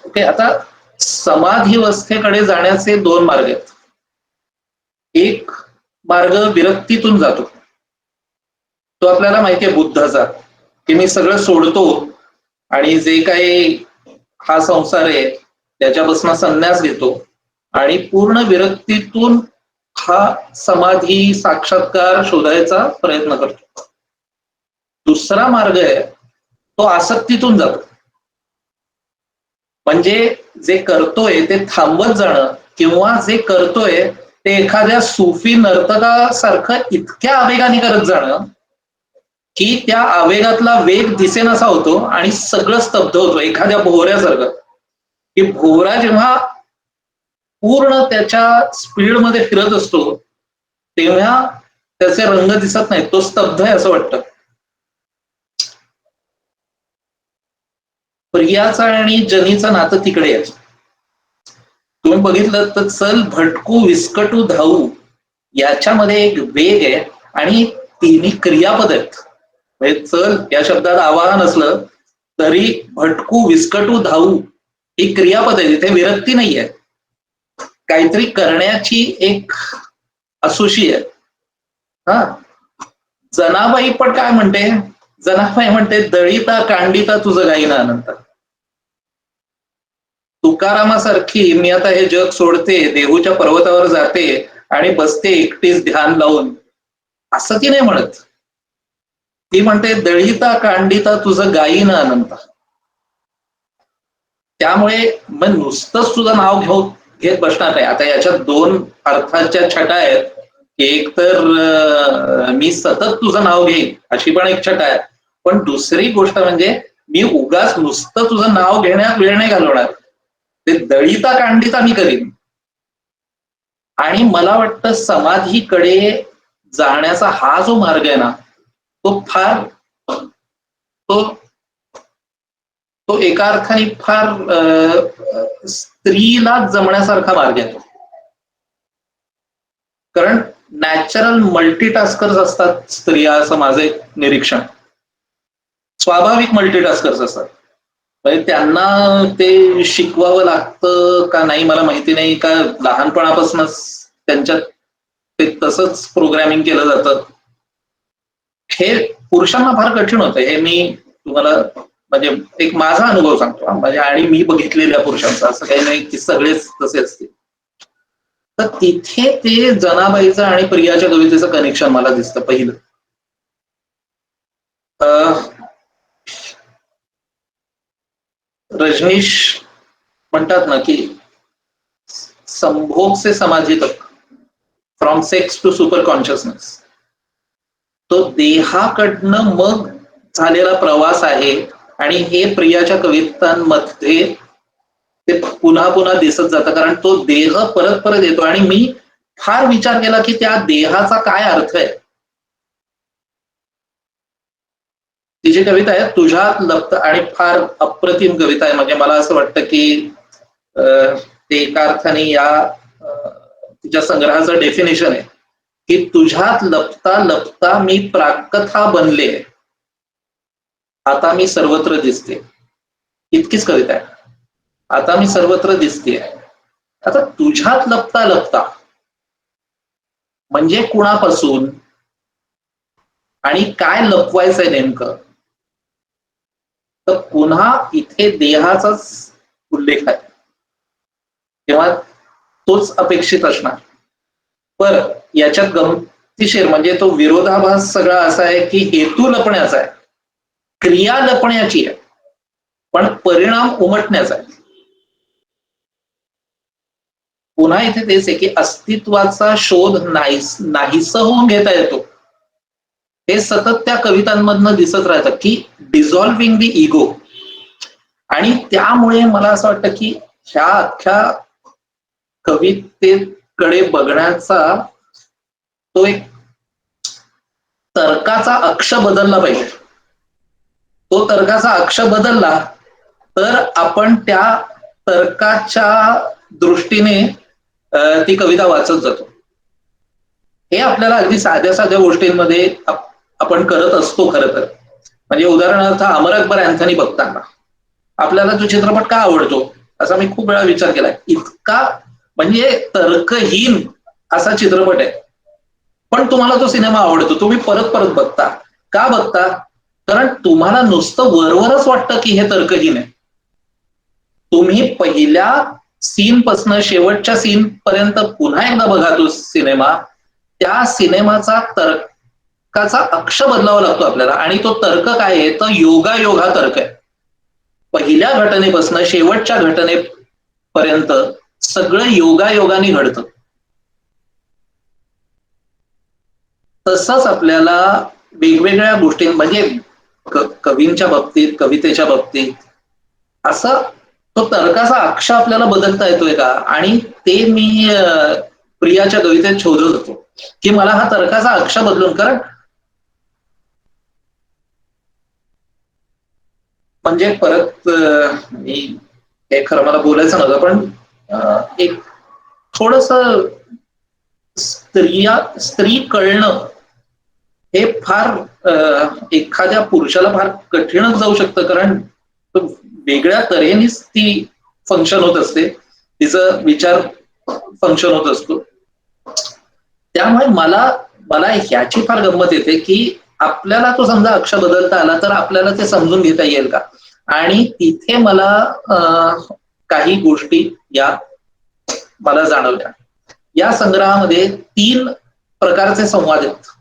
ओके, आता समाधीवस्थेकडे जाण्याचे दोन मार्ग आहेत. एक मार्ग विरक्तीतून जातो, तो आपल्याला माहिती आहे बुद्धाचा, की मी सगळं सोडतो आणि जे काही हा संसार आहे त्याच्यापासून संन्यास घेतो आणि पूर्ण विरक्तीतून हा समाधी साक्षात्कार शोधायचा प्रयत्न करतो. दुसरा मार्ग आहे तो आसक्तीतून जातो, म्हणजे जे करतोय ते थांबवत जाणं, किंवा जे करतोय ते एखाद्या सुफी नर्तकासारखं इतक्या आवेगाने करत जाणं की त्या आवेगातला वेग दिसेनासा होतो आणि सगळं स्तब्ध होतो एखाद्या भोवऱ्यासारखं. की भोवरा जेव्हा पूर्ण त्याच्या स्पीडमध्ये फिरत असतो तेव्हा त्याचे रंग दिसत नाहीत, तो स्तब्ध आहे असं वाटतं. प्रियाचं आणि जनीचं नातं तिकडे आहे. तुम्ही बघितलं तर चल भटकू विस्कटू धावू याच्यामध्ये एक वेग आहे आणि तिन्ही क्रियापद आहेत. म्हणजे चल या शब्दात आवाहन असलं तरी भटकू विस्कटू धावू ही क्रियापद आहे, तिथे विरक्ती नाही आहे, काहीतरी करण्याची एक असुशी आहे. हा, जनाबाई पण काय म्हणते, जनाबाई म्हणते दळीता कांडिता तुझं गाईना अनंत. तुकारामासारखी मी आता हे जग सोडते, देहूच्या पर्वतावर जाते आणि बसते एकटीच ध्यान लावून, असं ती नाही म्हणत. ती म्हणते दळीता कांडिता तुझं गाईन अनंत. त्यामुळे मग नुसतंच तुझं नाव घेत बसणार नाही. आता याच्यात दोन अर्थाच्या छटा आहेत. एक तर मी सतत तुझं नाव घेईन अशी पण एक छटा आहे, पण दुसरी गोष्ट म्हणजे मी उगाच नुसतं तुझं नाव घेण्यात वेळ नाही घालवणार, ते दळीता कांडिता मी करीन. आणि मला वाटतं समाधीकडे जाण्याचा हा जो मार्ग आहे ना, तो फार तो एका अर्थाने फार स्त्रीला जमण्यासारखा मार्ग आहे तो. कारण नॅचरल मल्टीटास्कर्स असतात स्त्रिया, असं माझं एक निरीक्षण. स्वाभाविक मल्टीटास्कर्स असतात. म्हणजे त्यांना ते शिकवावं लागतं का नाही मला माहिती नाही, का लहानपणापासूनच त्यांच्यात ते तसंच प्रोग्रॅमिंग केलं जातं. हे पुरुषांना फार कठीण होतं. हे मी तुम्हाला म्हणजे एक माझा अनुभव सांगतो म्हणजे, आणि मी बघितलेल्या पुरुषांचा, असं काही नाही की सगळेच तसे असतील. तर तिथे ते जनाबाईचं आणि प्रियाच्या कवितेचं कनेक्शन मला दिसतं पहिलं. रजनीश म्हणतात ना की संभोग se Samadhi tak, from sex to super consciousness, तो देहाकडनं मग झालेला प्रवास आहे. आणि हे प्रियाच्या कवितांमध्ये ते पुन्हा पुन्हा दिसत जातं, कारण तो देह परत परत येतो. आणि मी फार विचार केला की त्या देहाचा काय अर्थ आहे. तिची कविता आहे तुझ्यात लपत, आणि फार अप्रतिम कविता आहे. म्हणजे मला असं वाटतं की ते एका अर्थाने या तिच्या संग्रहाचं डेफिनेशन आहे की तुझ्यात लपता लपता मी प्राकथा बनले, आता मी सर्वत्र दिसते. इतकीच कविता आहे. आता मी सर्वत्र दिसते. आता तुझ्यात लपता लपता म्हणजे कुणापासून आणि काय लपवायचंय नेमकं, तर पुन्हा इथे देहाचाच उल्लेख आहे, तेव्हा तोच अपेक्षित असणार. पण याच्यात गमतीशीर म्हणजे तो विरोधाभास सगळा असा आहे की हेतू लपण्याचा आहे, क्रिया लपण्याची आहे, पण परिणाम उमटण्याचा आहे. पुन्हा इथे तेच आहे की अस्तित्वाचा शोध नाहीसं होऊन घेता येतो. हे सतत त्या कवितांमधनं दिसत राहतं की डिझॉल्विंग द इगो. आणि त्यामुळे मला असं वाटतं की ह्या अख्ख्या कवितेकडे बघण्याचा तो एक तर्काचा अक्ष बदलला पाहिजे. तो तर्काचा अक्ष बदलला तर आपण त्या तर्काच्या दृष्टीने ती कविता वाचत जातो. हे आपल्याला अगदी साध्या साध्या गोष्टींमध्ये आपण करत असतो खरं तर. म्हणजे उदाहरणार्थ अमर अकबर अँथनी बघताना आपल्याला तो चित्रपट का आवडतो असा मी खूप वेळा विचार केलाय. इतका म्हणजे तर्कहीन असा चित्रपट आहे, पण तुम्हाला तो सिनेमा आवडतो, तुम्ही परत परत बघता. का बघता? कारण तुम्हाला नुसतं वरवरच वाटतं की हे तर्कहीन आहे. तुम्ही पहिल्या सीन पासून शेवटच्या सीन पर्यंत पुन्हा एकदा बघा तो सिनेमा, त्या सिनेमाचा तर्काचा अक्ष बदलावा लागतो आपल्याला. आणि तो तर्क काय आहे तर योगायोग तर्क आहे. पहिल्या घटनेपासून शेवटच्या घटनेपर्यंत सगळं योगायोगाने घडतं. तसंच आपल्याला वेगवेगळ्या गोष्टी म्हणजे कवींच्या बाबतीत, कवितेच्या बाबतीत असं तो तर्काचा अक्ष आपल्याला बदलता येतोय का? आणि ते मी प्रियाच्या कवितेत शोधत होतो की मला हा तर्काचा अक्ष बदलून, कारण म्हणजे परत मी हे खरं मला बोलायचं नव्हतं, पण एक थोडस स्त्री कळणं हे फार एखाद्या पुरुषाला फार कठीणच जाऊ शकतं, कारण वेगळ्या तऱ्हेनेच ती फंक्शन होत असते, तिचं विचार फंक्शन होत असतो. त्यामुळे मला ह्याची फार गंमत येते की आपल्याला तो समजा अक्ष बदलता आला तर आपल्याला ते समजून घेता येईल का? आणि तिथे मला काही गोष्टी या मला जाणवल्या. या संग्रहामध्ये 3 प्रकारचे संवाद आहेत.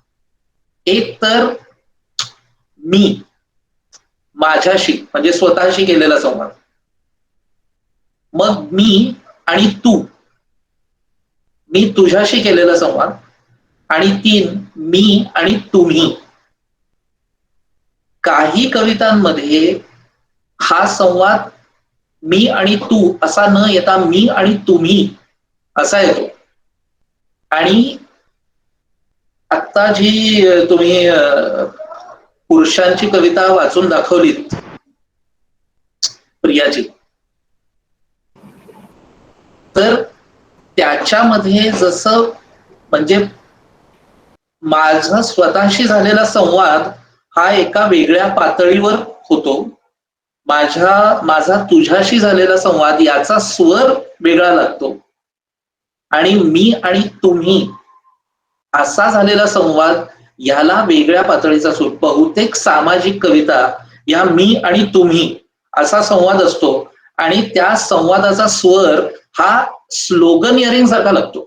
एक तर मी माझ्याशी म्हणजे स्वतःशी केलेला संवाद, मग मी आणि तू, मी तुझ्याशी केलेला संवाद, आणि 3 मी आणि तुम्ही. काही कवितांमध्ये हा संवाद मी आणि तू असा न येता मी आणि तुम्ही असा येतो. आणि आता जी तुम्ही पुरुषांची कविता वाचून दाखवलीत प्रियाची, तर त्याच्यामध्ये जसं म्हणजे माझा स्वतःशी झालेला संवाद हा एका वेगळ्या पातळीवर होतो, माझा तुझ्याशी झालेला संवाद याचा स्वर वेगळा लागतो, आणि मी आणि तुम्ही असा झालेला संवाद याला वेगळ्या पातळीचा सूर. बहुतेक सामाजिक कविता या मी आणि तुम्ही असा संवाद असतो, आणि त्या संवादाचा स्वर हा स्लोगनियरिंग सारखा लागतो.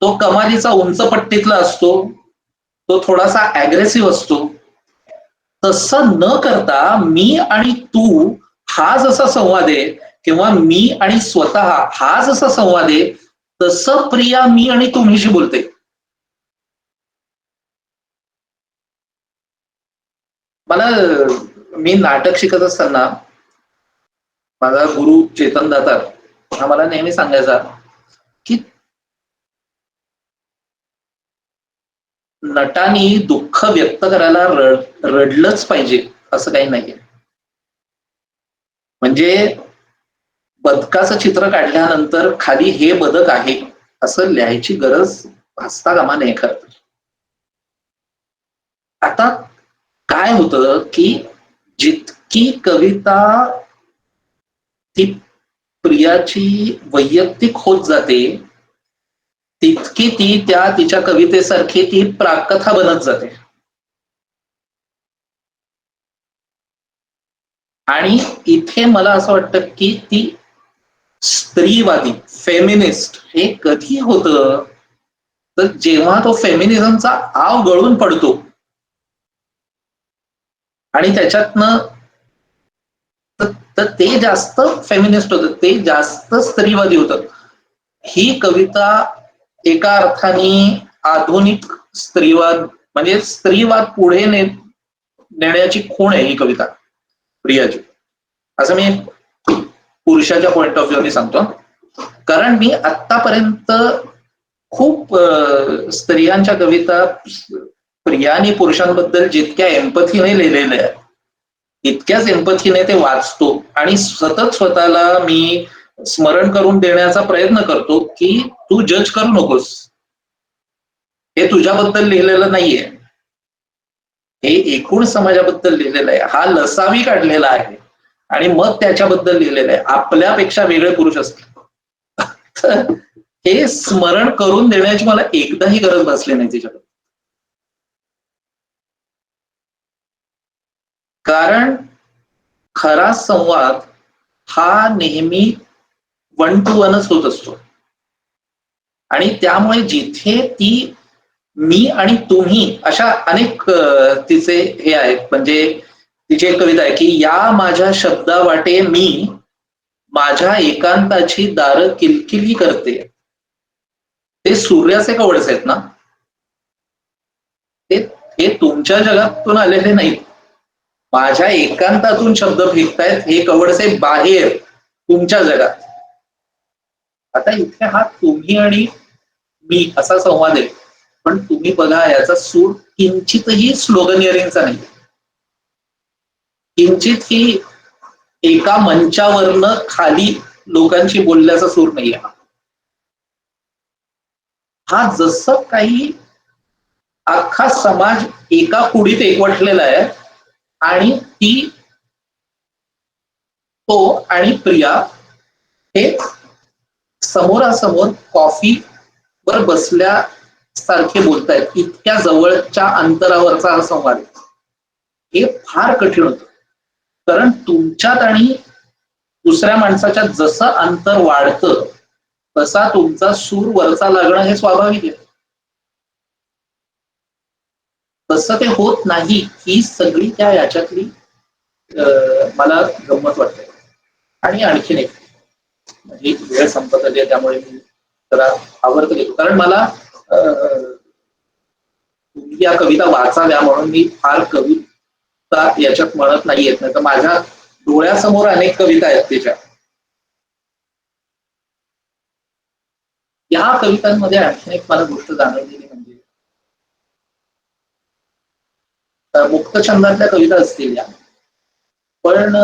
तो कमालीचा उंच पट्टीतला असतो, तो थोडासा अग्रेसिव्ह असतो. तसं न करता मी आणि तू हा जसा संवाद आहे, किंवा मी आणि स्वतः हा जसा संवाद आहे, तसं प्रिया मी आणि तुम्हीशी बोलते. मी नाटक शिकत असताना माझा गुरु चेतन दातार हा मला नेहमी सांगायचा की नटांनी दुःख व्यक्त करायला रडलंच पाहिजे असं काही नाहीये. म्हणजे बदकाचं चित्र काढल्यानंतर खाली हे बदक आहे असं लिहायची गरज भासता कामा नये. खरं आता काय होतं की जितकी कविता ती प्रियाची वैयक्तिक होत जाते, तितकी ती तिच्या कवितेसारखी ती प्राकथा बनत जाते. आणि इथे मला असं वाटतं की ती स्त्रीवादी फेमिनिस्ट हे कधी होतं, तर जेव्हा तो फेमिनिझमचा आव गळून पडतो आणि त्याच्यातनं तर ते जास्त फेमिनिस्ट होतं, ते जास्त स्त्रीवादी होतं. ही कविता एका अर्थाने आधुनिक स्त्रीवाद म्हणजे स्त्रीवाद पुढे नेण्याची खूण आहे ही कविता प्रियाची, असं मी पुरुषाच्या पॉइंट ऑफ व्ह्यूने सांगतो. कारण मी आतापर्यंत खूप स्त्रियांच्या कविता प्रियाने पुरुषांबद्दल जितक्या एम्पथीने लिहिलेल्या आहेत तितक्याच एम्पथीने ते वाचतो, आणि सतत स्वतःला मी स्मरण करून देण्याचा प्रयत्न करतो की तू जज करू नकोस, हे तुझ्याबद्दल लिहिलेलं नाहीये, हे एकूण समाजाबद्दल लिहिलेलं आहे, हा लसावी काढलेला आहे आणि मग त्याच्याबद्दल लिहिलेलं आहे. आपल्यापेक्षा वेगळे पुरुष असतात हे स्मरण करून देण्याची मला एकदाही गरज भासली नाही तिच्याकडे. कारण खरा संवाद हा नेहमी 1 to 1च होत असतो, आणि त्यामुळे जिथे ती मी आणि तुम्ही अशा अनेक तिचे हे आहेत. म्हणजे तिची एक कविता आहे की या माझ्या शब्दा वाटे मी माझ्या एकांताची दार किलकिली करते. ते सूर्याचे कवडच आहेत ना, ते हे तुमच्या जगातून आलेले नाही, माझ्या एकांतातून शब्द फेकतायत हे कवडसे बाहेर तुमच्या जगात. आता इथे हा तुम्ही आणि मी असा संवाद आहे, पण तुम्ही बघा याचा सूर किंचितही स्लोगनियरिंगचा नाही, किंचित ही एका मंचावरनं खाली लोकांशी बोलल्याचा सूर नाही. हा जसं काही अख्खा समाज एका कुडीत एकवटलेला आहे आणि ती तो आणि प्रिया हे समोरासमोर कॉफी वर बसल्या सारखे बोलतायत, इतक्या जवळच्या अंतरावरचा हा संवाद हे फार कठीण होतं. कारण तुमच्यात आणि दुसऱ्या माणसाच्या जसं अंतर वाढतं तसा तुमचा सूर वरचा लागणं हे स्वाभाविक आहे. तसं ते होत नाही, ही सगळी त्या याच्यातली मला गंमत वाटते. आणि आणखीन एक म्हणजे वेळ संपत आली आहे त्यामुळे मी जरा आवर्त घेतो, कारण मला तुम्ही या कविता वाचाव्या म्हणून मी फार कविता याच्यात म्हणत नाही येत, नाही तर माझ्या डोळ्यासमोर अनेक कविता आहेत त्याच्या. या कवितांमध्ये आणखीन एक मला गोष्ट जाणवलेली म्हणजे मुक्तछंदातल्या कविता असतील या, पण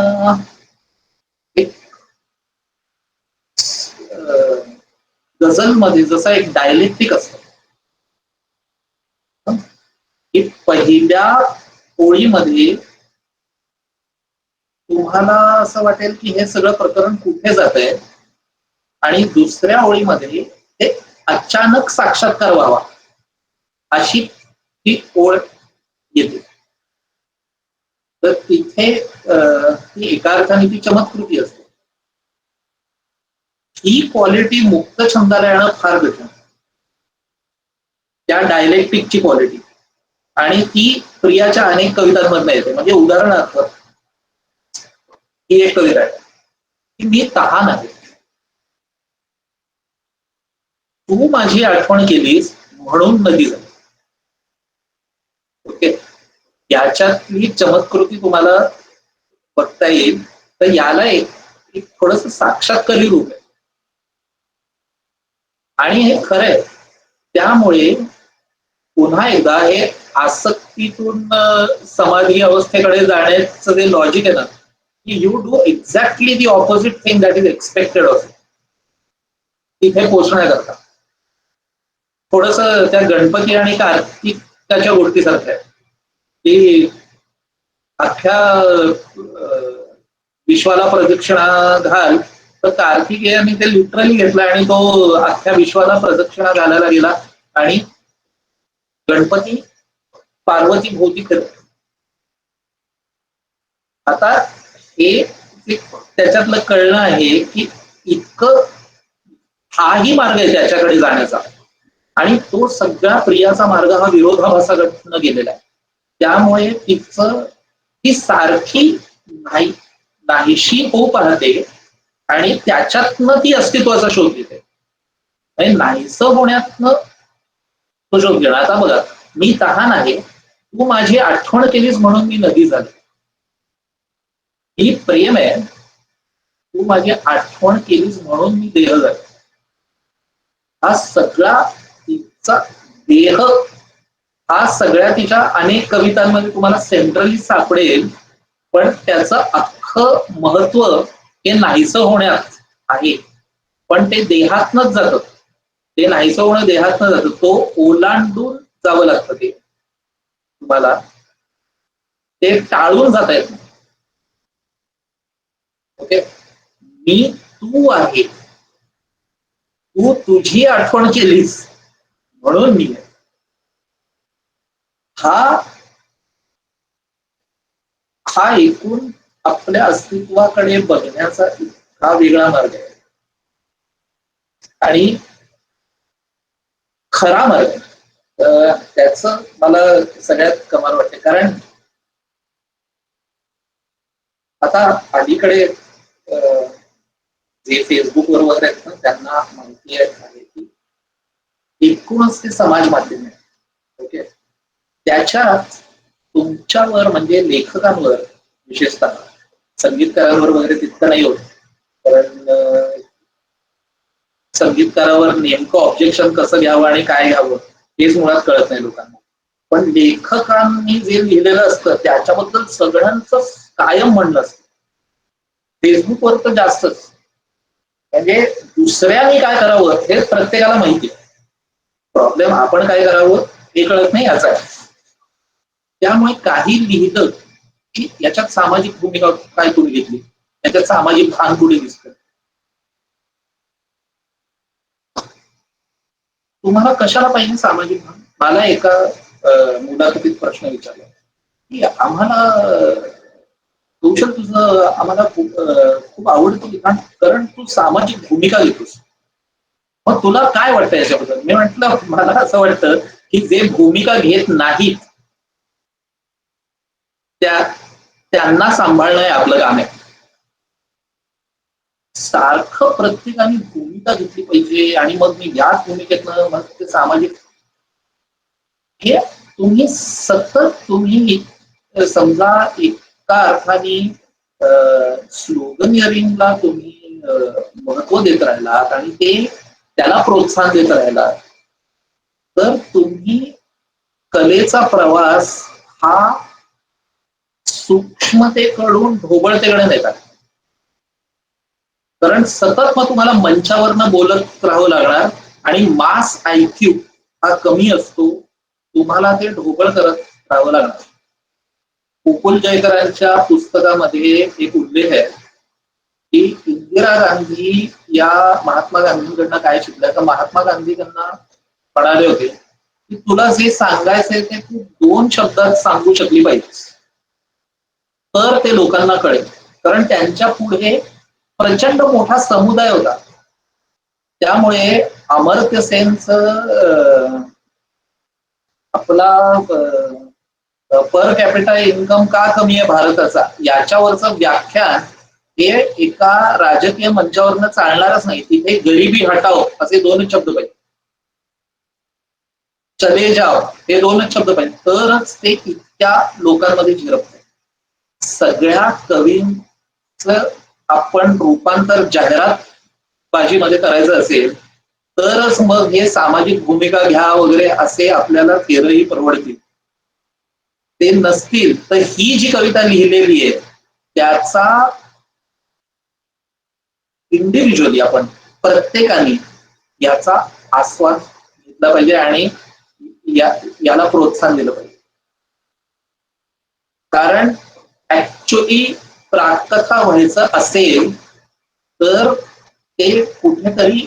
एक गझलमध्ये जसा एक डायलेक्टिक असतं की पहिल्या ओळीमध्ये तुम्हाला असं वाटेल की हे सगळं प्रकरण कुठे जात आहे, आणि दुसऱ्या ओळीमध्ये ते अचानक साक्षात्कार व्हावा अशी ही ओळ येते. तर तिथे ती एका अर्थाने ती चमत्कृती असते. ही क्वालिटी मुक्त छंदाला येणं फार कठीण, त्या डायलेक्टिकची क्वालिटी, आणि ती प्रियाच्या अनेक कवितांमधून येते. म्हणजे उदाहरणार्थ ही एक कविता आहे की मी तहान आहे, तू माझी आठवण केलीस म्हणून नदी झाली. ओके, याच्यातली चमत्कृती तुम्हाला बघता येईल. तर याला एक थोडस साक्षात्कारी रूप आहे आणि हे खरं आहे. त्यामुळे पुन्हा एकदा हे आसक्तीतून समाधी अवस्थेकडे जाण्याचं जे लॉजिक आहे ना, की you do exactly the opposite thing that is expected of, तिथे पोचण्याकरता थोडस त्या गणपती आणि कार्तिकाच्या गोष्टीसारखं आहे की अख्ख्या विश्वाला प्रदक्षिणा घाल, तर कार्तिकेयाने ते लिटरली घेतलं आणि तो अख्ख्या विश्वाला प्रदक्षिणा घालायला गेला आणि गणपती पार्वती भोवती फिरत. आता हे त्याच्यातलं कळणं आहे की इतकं हाही मार्ग आहे त्याच्याकडे जाण्याचा, आणि तो सगळा प्रियाचा मार्ग हा विरोधाभासाकडनं गेलेला आहे. त्यामुळे ती सारखी नाहीशी होऊ पाहते आणि त्याच्यातनं ती अस्तित्वाचा शोध घेते. नाहीसं होण्यातनं तो शोध घेणं. आता बघा, मी तहान आहे, तू माझी आठवण केलीस म्हणून मी नदी झाली. ही प्रेम आहे, तू माझी आठवण केलीस म्हणून मी देह झाले. हा सगळा तिचा देह, हा सगळ्या तिच्या अनेक कवितांमध्ये तुम्हाला सेंट्रली सापडेल, पण त्याचं अख्खं महत्व हे नाहीसं होण्यात आहे. पण ते देहातनच जातं, ते नाहीसं होणं देहातनं जातं, तो ओलांडून जावं लागतं. ते तुम्हाला ते टाळून जाता येत नाही. ओके, मी तू आहे, तू तुझी आठवण केलीस म्हणून मी आहे. हा एकूण आपल्या अस्तित्वाकडे बघण्याचा इतका वेगळा मार्ग आहे आणि खरा मार्ग आहे. त्याच मला सगळ्यात कमाल वाटते. कारण आता अलीकडे जे फेसबुकवर वगैरे आहेत ना, त्यांना माहिती आहे की एकूणच ते समाज माध्यम आहे. ओके, त्याच्यात तुमच्यावर म्हणजे लेखकांवर विशेषतः संगीतकारांवर वगैरे तितकं नाही होत, कारण संगीतकारावर नेमकं ऑब्जेक्शन कसं घ्यावं आणि काय घ्यावं हेच मुळात कळत नाही लोकांना. पण लेखकांनी जे लिहिलेलं असतं त्याच्याबद्दल सगळ्यांचं कायम म्हणणं असतं. फेसबुकवर तर जास्तच. म्हणजे दुसऱ्यांनी काय करावं हे प्रत्येकाला माहिती आहे. प्रॉब्लेम आपण काय करावं हे कळत नाही याचा. त्यामुळे काही लिहिलं की याच्यात सामाजिक भूमिका काय तुम्ही घेतली, याच्यात सामाजिक भान कुठे दिसतं. तुम्हाला कशाला पाहिजे सामाजिक भान? मला एका मुलाखतीत प्रश्न विचारला की आम्हाला कौशल तुझं आम्हाला खूप आवडतं लिखाण, कारण तू सामाजिक भूमिका घेतोस. मग तुला काय वाटतं याच्याबद्दल? मी म्हटलं मला असं वाटतं की जे भूमिका घेत नाहीत त्यांना सांभाळणं हे आपलं काम आहे. सारखं प्रत्येकाने भूमिका घेतली पाहिजे आणि मग मी याच भूमिकेतनं मग ते सामाजिक, हे तुम्ही सतत तुम्ही समजा एका अर्थाने स्लोगनियरिंगला तुम्ही महत्व देत राहिलात आणि त्याला प्रोत्साहन देत राहिलात तर तुम्ही कलेचा प्रवास हा सूक्ष्मतेकडून ढोबळतेकडे नेतात. कारण सतत मग तुम्हाला मंचावरनं बोलत राहावं लागणार आणि मास IQ हा कमी असतो, तुम्हाला ते ढोबळ करत राहावं लागणार. गोकुल जयकरांच्या पुस्तकामध्ये एक उल्लेख आहे की इंदिरा गांधी या महात्मा गांधींकडनं काय शिकल्या. तर महात्मा गांधी त्यांना म्हणाले होते की तुला जे सांगायचंय ते तू 2 शब्दात सांगू शकली पाहिजे तर ते लोकांना कळेल. कारण त्यांच्या पुढे प्रचंड मोठा समुदाय होता. त्यामुळे अमर्त्य सेनचं आपला पर कॅपिटा इन्कम का कमी आहे भारताचा याच्यावरचं व्याख्यान हे एका राजकीय मंचावरनं चालणारच नाही. तिथे गरिबी हटाओ असे 2 शब्द पाहिजे, चले जाओ हे 2 शब्द पाहिजे, तरच ते इतक्या लोकांमध्ये झिरपते. सगळ्या कवींचं आपण रूपांतर जाहिरात बाजीमध्ये करायचं असेल तरच मग हे सामाजिक भूमिका घ्या वगैरे असे आपल्याला थेरही परवडतील. ते नसतील तर ही जी कविता लिहिलेली आहे त्याचा इंडिव्हिज्युअली आपण प्रत्येकाने याचा आस्वाद घेतला पाहिजे आणि याला प्रोत्साहन दिलं पाहिजे. कारण ऍक्च्युअली प्राप्तता व्हायचं असेल तर ते कुठेतरी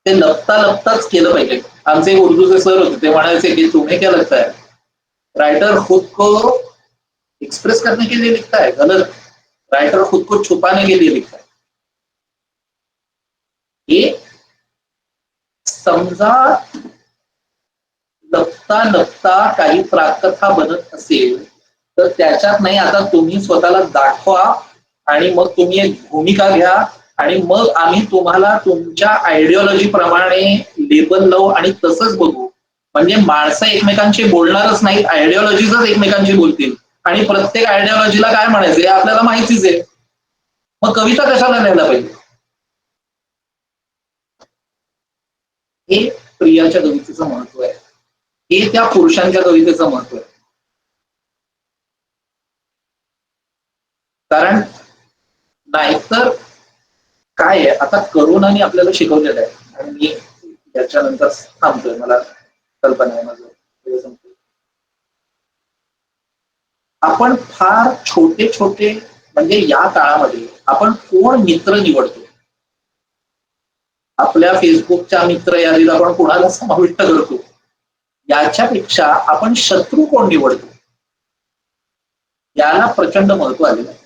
ते लपताच केलं पाहिजे. आमचे उर्दूचे सर होते ते म्हणायचे की तुम्हें क्या लगता है राइटर खुद को एक्सप्रेस करने के लिए लिखता है, गलत. राइटर खुद को छुपाने के लिए लिखता है. ये समजा लपता काही प्राकथा बनत असेल तर त्याच्यात नाही, आता तुम्ही स्वतःला दाखवा आणि मग तुम्ही एक भूमिका घ्या आणि मग आम्ही तुम्हाला तुमच्या आयडिओलॉजी प्रमाणे लेबल लावू आणि तसंच बघू. म्हणजे माणसं एकमेकांशी बोलणारच नाहीत, आयडिओलॉजीच एकमेकांशी बोलतील आणि प्रत्येक आयडिओलॉजीला काय म्हणायचं हे आपल्याला माहितीच आहे. मग कविता कशाला लिहायला पाहिजे? हे प्रियाच्या कवितेचं महत्व आहे, हे त्या पुरुषांच्या कवितेचं महत्व आहे. कारण नाहीतर काय आहे, आता करोनाने आपल्याला शिकवलेलं आहे आणि मी याच्यानंतर थांबतोय, मला कल्पना आहे माझं. आपण फार छोटे छोटे म्हणजे या काळामध्ये आपण कोण मित्र निवडतो, आपल्या फेसबुकच्या मित्र यादीत आपण कोणाला समाविष्ट करतो याच्यापेक्षा आपण शत्रू कोण निवडतो याला प्रचंड महत्व आलेलं आहे.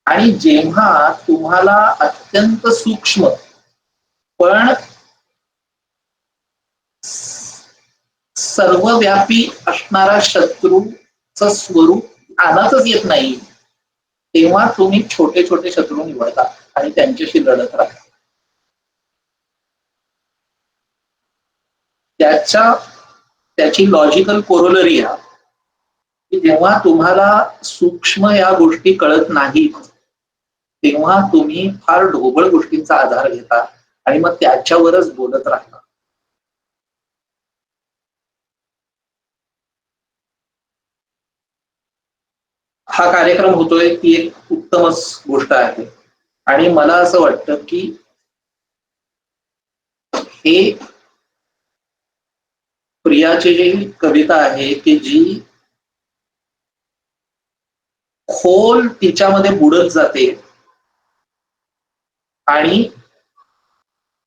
आणि जेव्हा तुम्हाला अत्यंत सूक्ष्म पण सर्वव्यापी असणारा शत्रूचं स्वरूप आनातच येत नाही तेव्हा तुम्ही छोटे छोटे शत्रू निवडता आणि त्यांच्याशी लढत राहता. त्याच्या त्याची लॉजिकल कोरोलरी आहे की जेव्हा तुम्हाला सूक्ष्म या गोष्टी कळत नाहीत तेव्हा तुम्ही फार ढोबळ गोष्टींचा आधार घेता आणि मग त्याच्यावरच बोलत राहता. हा कार्यक्रम होतोय ती एक उत्तमच गोष्ट आहे आणि मला असं वाटतं की हे प्रियाची जी कविता आहे की जी खोल तिच्यामध्ये बुडत जाते आणि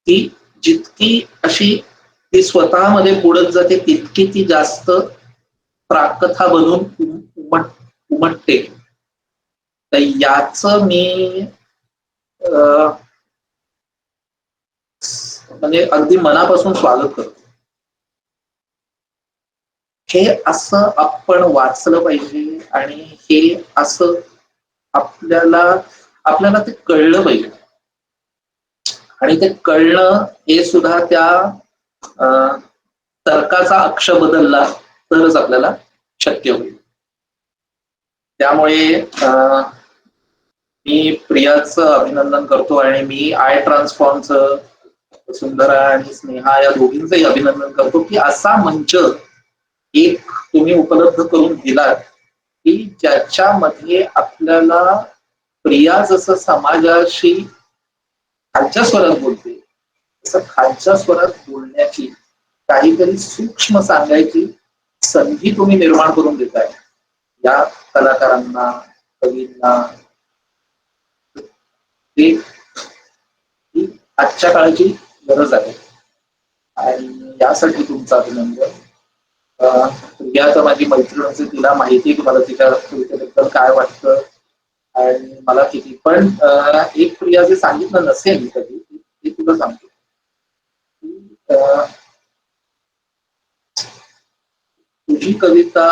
ती जितकी अशी ती स्वतःमध्ये बुडत जाते तितकी ती जास्त प्राकथा बनून उमटते. तर याच मी म्हणजे अगदी मनापासून स्वागत करतो. हे असं आपण वाचलं पाहिजे आणि हे असं आपल्याला ते कळलं पाहिजे आणि ते कळणं हे सुद्धा त्या तर्काचा अक्ष बदलला तरच आपल्याला शक्य होईल. त्यामुळे मी प्रियाचं अभिनंदन करतो आणि मी आय ट्रान्सफॉर्मचं सुंदरा आणि स्नेहा या दोघींचंही अभिनंदन करतो की असा मंच एक तुम्ही उपलब्ध करून दिलात की ज्याच्यामध्ये आपल्याला प्रिया जसं समाजाशी खालच्या स्वरात बोलते तसं खालच्या स्वरात बोलण्याची काहीतरी सूक्ष्म सांगायची संधी तुम्ही निर्माण करून देताय या कलाकारांना कवींना. ही आजच्या काळाची गरज आहे आणि यासाठी तुमचं अभिनंदन. प्रिया तर माझी मैत्रिणीचे तिला माहिती की मला तिच्या कवितेबद्दल काय वाटतं आणि मला किती पण एक प्रिया जे सांगितलं नसेल कधी ते तुला सांगतो. तुझी कविता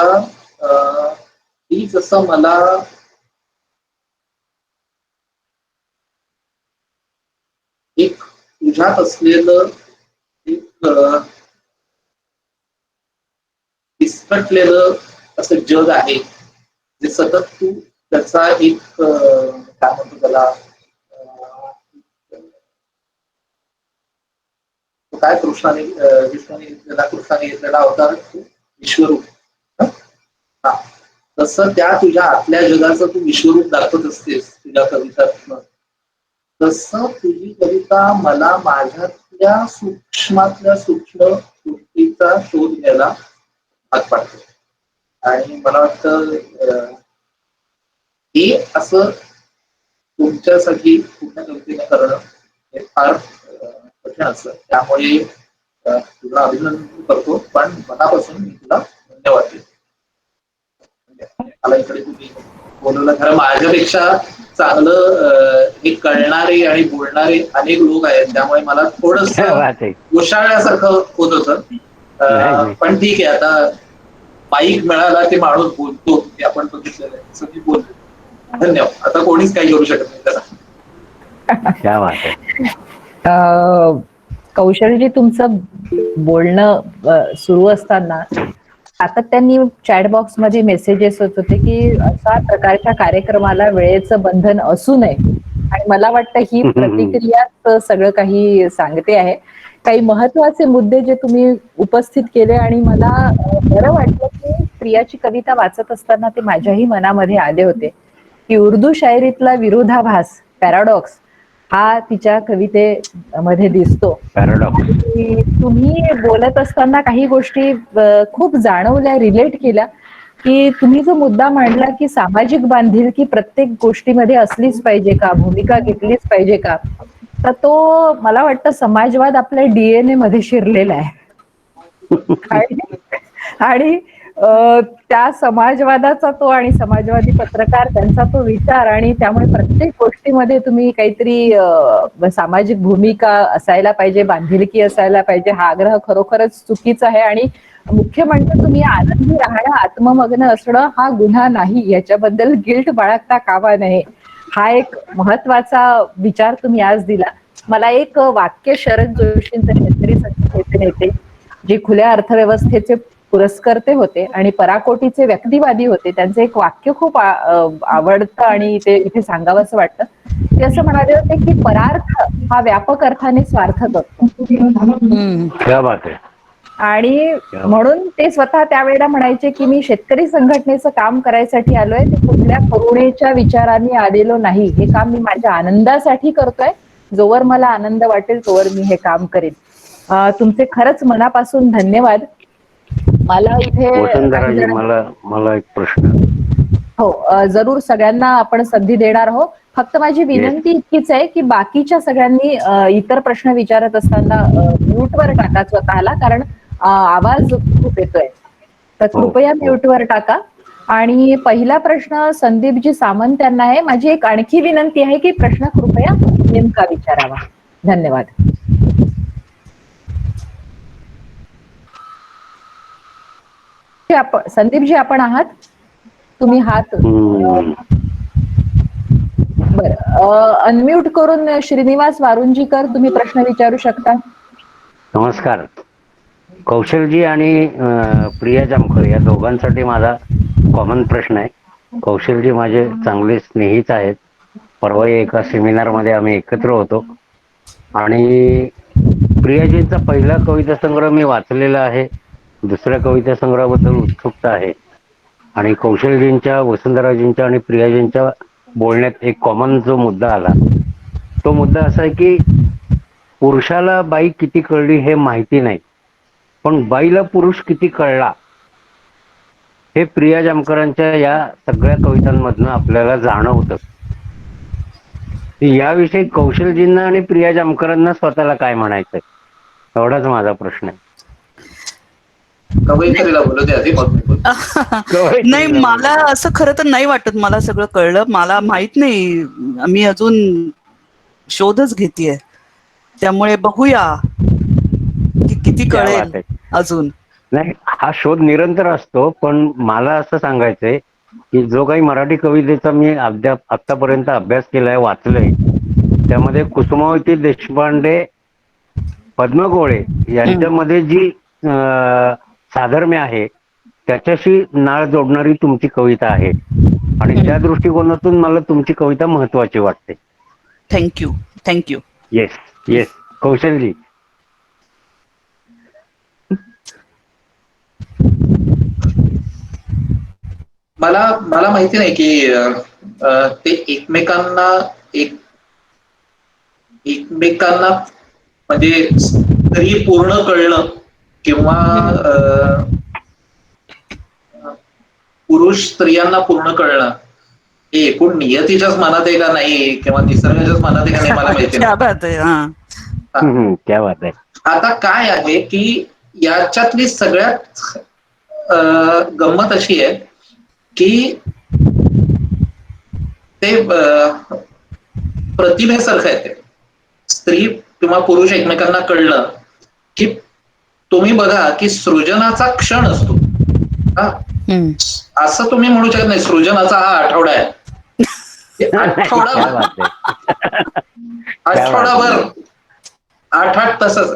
ही जसं मला एक तुझ्यात असलेलं एक विस्कटलेलं असं जग आहे जे सतत तू त्याचा एक काय म्हणतो त्याला काय कृष्णाने घेतलेला अवतार विश्वरूप. तसं त्या तुझ्या आतल्या जगाचं तू विश्वरूप दाखवत असतेस तुझ्या कवितातनं. तसं तुझी कविता मला माझ्यातल्या सूक्ष्मातल्या सूक्ष्म गोष्टीचा शोध घ्यायला भाग पाडते आणि मला वाटतं हे असं तुमच्यासाठी कुठल्या कवितेने करणं हे फार कठीण असतं. त्यामुळे तुला अभिनंदन करतो पण मनापासून मी तुला धन्यवाद देतो. मला इकडे तुम्ही बोलवलं खरं माझ्यापेक्षा चांगलं हे कळणारे आणि बोलणारे अनेक लोक आहेत त्यामुळे मला थोडस गोशाळ्यासारखं होत होतं पण ठीक आहे आता माईक मिळाला ते माणूस बोलतो ते आपण बघितलेलं आहे असं मी बोलतो. धन्यवाद. आता कोणीच काही करू शकत नाही त्याला.
कौशलजी तुमचं बोलणं सुरू असताना सातत्याने चॅट बॉक्स मध्ये मेसेजेस होत होते की अशा प्रकारच्या कार्यक्रमाला वेळेचं बंधन असू नये आणि मला वाटतं ही प्रतिक्रिया सगळं काही सांगते आहे. काही महत्वाचे मुद्दे जे तुम्ही उपस्थित केले आणि मला बरं वाटलं की प्रियाची कविता वाचत असताना ते माझ्याही मनामध्ये आले होते की उर्दू शायरीतला विरोधाभास पॅराडॉक्स हा तिच्या कवितेमध्ये दिसतो. तुम्ही बोलत असताना काही गोष्टी खूप जाणवल्या रिलेट केल्या की तुम्ही जो मुद्दा मांडला की सामाजिक बांधिलकी प्रत्येक गोष्टीमध्ये असलीच पाहिजे का भूमिका घेतलीच पाहिजे का तर तो मला वाटतं समाजवाद आपल्या DNA मध्ये शिरलेला आहे आणि त्या समाजवादाचा तो आणि समाजवादी पत्रकार त्यांचा तो विचार आणि त्यामुळे प्रत्येक गोष्टीमध्ये तुम्ही काहीतरी सामाजिक भूमिका असायला पाहिजे बांधिलकी असायला पाहिजे हा आग्रह खरोखरच चुकीचा आहे आणि मुख्य म्हणजे तुम्ही आनंदी राहणं आत्ममग्न असणं हा गुन्हा नाही याच्याबद्दल गिल्ट बाळगता कामा नये हा एक महत्वाचा विचार तुम्ही आज दिला. मला एक वाक्य शरद जोशींचं शेतकरी संघटनेचे नेते जे खुल्या अर्थव्यवस्थेचे पुरस्कर्ते होते आणि पराकोटीचे व्यक्तिवादी होते. त्यांचं एक वाक्य खूप आवडतं आणि ते इथे सांगावंसं वाटतं. ते असं म्हणाले होते की परार्थ हा व्यापक अर्थाने स्वार्थ करतो.
क्या बात आहे.
आणि म्हणून ते स्वतः त्यावेळेला म्हणायचे की मी शेतकरी संघटनेचं काम करायसाठी आलोय, ते कुठल्या करुणेच्या विचारांनी आलेलो नाही. हे काम मी माझ्या आनंदासाठी करतोय. जोवर मला आनंद वाटेल तोवर मी हे काम करेन. तुमचे खरंच मनापासून धन्यवाद. मला इथे काही
वसुंधराजी, मला एक प्रश्न.
हो, जरूर सगळ्यांना आपण संधी देणार आहोत. फक्त माझी विनंती इतकीच आहे की बाकीच्या सगळ्यांनी इतर प्रश्न विचारत असताना म्यूटवर टाका स्वतःला, कारण आवाज खूप येतोय. तर कृपया म्यूटवर टाका. आणि पहिला प्रश्न संदीपजी सामंत यांना आहे. माझी एक आणखी विनंती आहे की प्रश्न कृपया नेमका विचारावा. धन्यवाद. संदीपजी आपण आहात? तुम्ही हात बरं अनम्यूट करून श्रीनिवास वारुंजीकर तुम्ही प्रश्न विचारू शकता.
नमस्कार. कौशलजी आणि प्रिया जामकर या दोघांसाठी माझा कॉमन प्रश्न आहे. कौशलजी माझे चांगले स्नेहित आहेत. परवा एका सेमिनार मध्ये आम्ही एकत्र होतो आणि प्रियाजींचा पहिला कविता संग्रह मी वाचलेला आहे. दुसऱ्या कविता संग्रहाबद्दल उत्सुकता आहे. आणि कौशलजींच्या, वसुंधराजींच्या आणि प्रियाजींच्या बोलण्यात एक कॉमन जो मुद्दा आला, तो मुद्दा असा आहे की पुरुषाला बाई किती कळली हे माहिती नाही, पण बाईला पुरुष किती कळला हे प्रिया जामकरांच्या या सगळ्या कवितांमधनं आपल्याला जाणवतं. याविषयी कौशलजींना आणि प्रिया जामकरांना स्वतःला काय म्हणायचंय, एवढाच माझा प्रश्न आहे.
कवयित्रीला बोलू द्या आधी, मग मी बोलतो.
नाही, मला असं खरं तर नाही वाटत मला सगळं कळलं. मला माहित नाही, मी अजून शोधच घेतेय. त्यामुळे बघूया की किती कळेल अजून.
नाही, हा शोध निरंतर असतो. पण मला असं सांगायचंय की जो काही मराठी कवितेचा मी आतापर्यंत अभ्यास केलाय, वाचलंय, त्यामध्ये कुसुमावती देशपांडे, पद्म गोळे यांच्यामध्ये जी साधर्म्य आहे त्याच्याशी नाळ जोडणारी तुमची कविता आहे आणि त्या दृष्टिकोनातून मला तुमची कविता महत्वाची वाटते.
Thank you. Thank you.
Yes yes. Kaushalji.
मला माहिती नाही की ते एकमेकांना म्हणजे स्त्री पूर्ण कळणं किंवा पुरुष स्त्रियांना पूर्ण कळणं हे एकूण नियतीच्याच मनात आहे का नाही किंवा निसर्गाच्याच मनात आहे का नाही मला माहिती नाही. आता काय आहे की याच्यातली सगळ्यात गंमत अशी आहे की ते प्रतिभेसारखं आहे. ते स्त्री किंवा पुरुष एकमेकांना कळलं की तुम्ही बघा की सृजनाचा क्षण असतो. असं तुम्ही म्हणू शकत नाही सृजनाचा हा आठवडा आहे. आठवडाभर 8 तासाच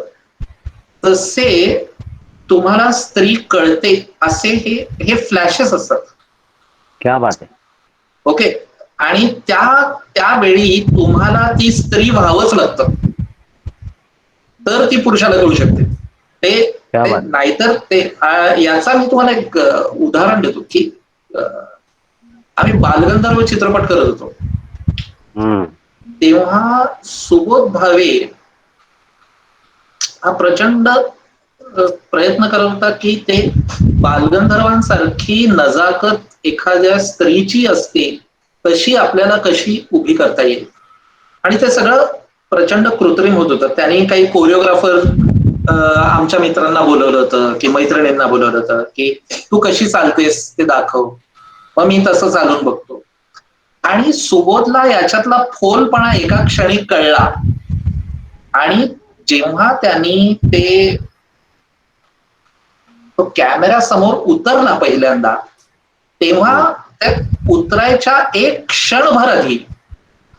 तसे तुम्हाला स्त्री कळते असे हे फ्लॅशेस असतात.
क्या बात आहे.
ओके. आणि त्यावेळी तुम्हाला ती स्त्री व्हावंच लागतं तर ती पुरुषाला कळू शकते. ते नाहीतर ते याचा मी तुम्हाला एक उदाहरण देतो की आम्ही बालगंधर्व चित्रपट करत होतो तेव्हा सुबोध भावे हा प्रचंड प्रयत्न करत होता की ते बालगंधर्वांसारखी नजाकत एखाद्या स्त्रीची असते तशी आपल्याला कशी उभी करता येईल. आणि ते सगळं प्रचंड कृत्रिम होत होतं. त्यांनी काही कोरिओग्राफर आमच्या मित्रांना बोलवलं होतं की मैत्रिणींना बोलवलं होतं की तू कशी चालतेस ते दाखव. मग मी तसं चालून बघतो आणि सुबोधला याच्यातला फोलपणा एका क्षणी कळला. आणि जेव्हा त्यांनी ते कॅमेरा समोर उतरला पहिल्यांदा तेव्हा त्या उतरायच्या एक क्षणभर आधी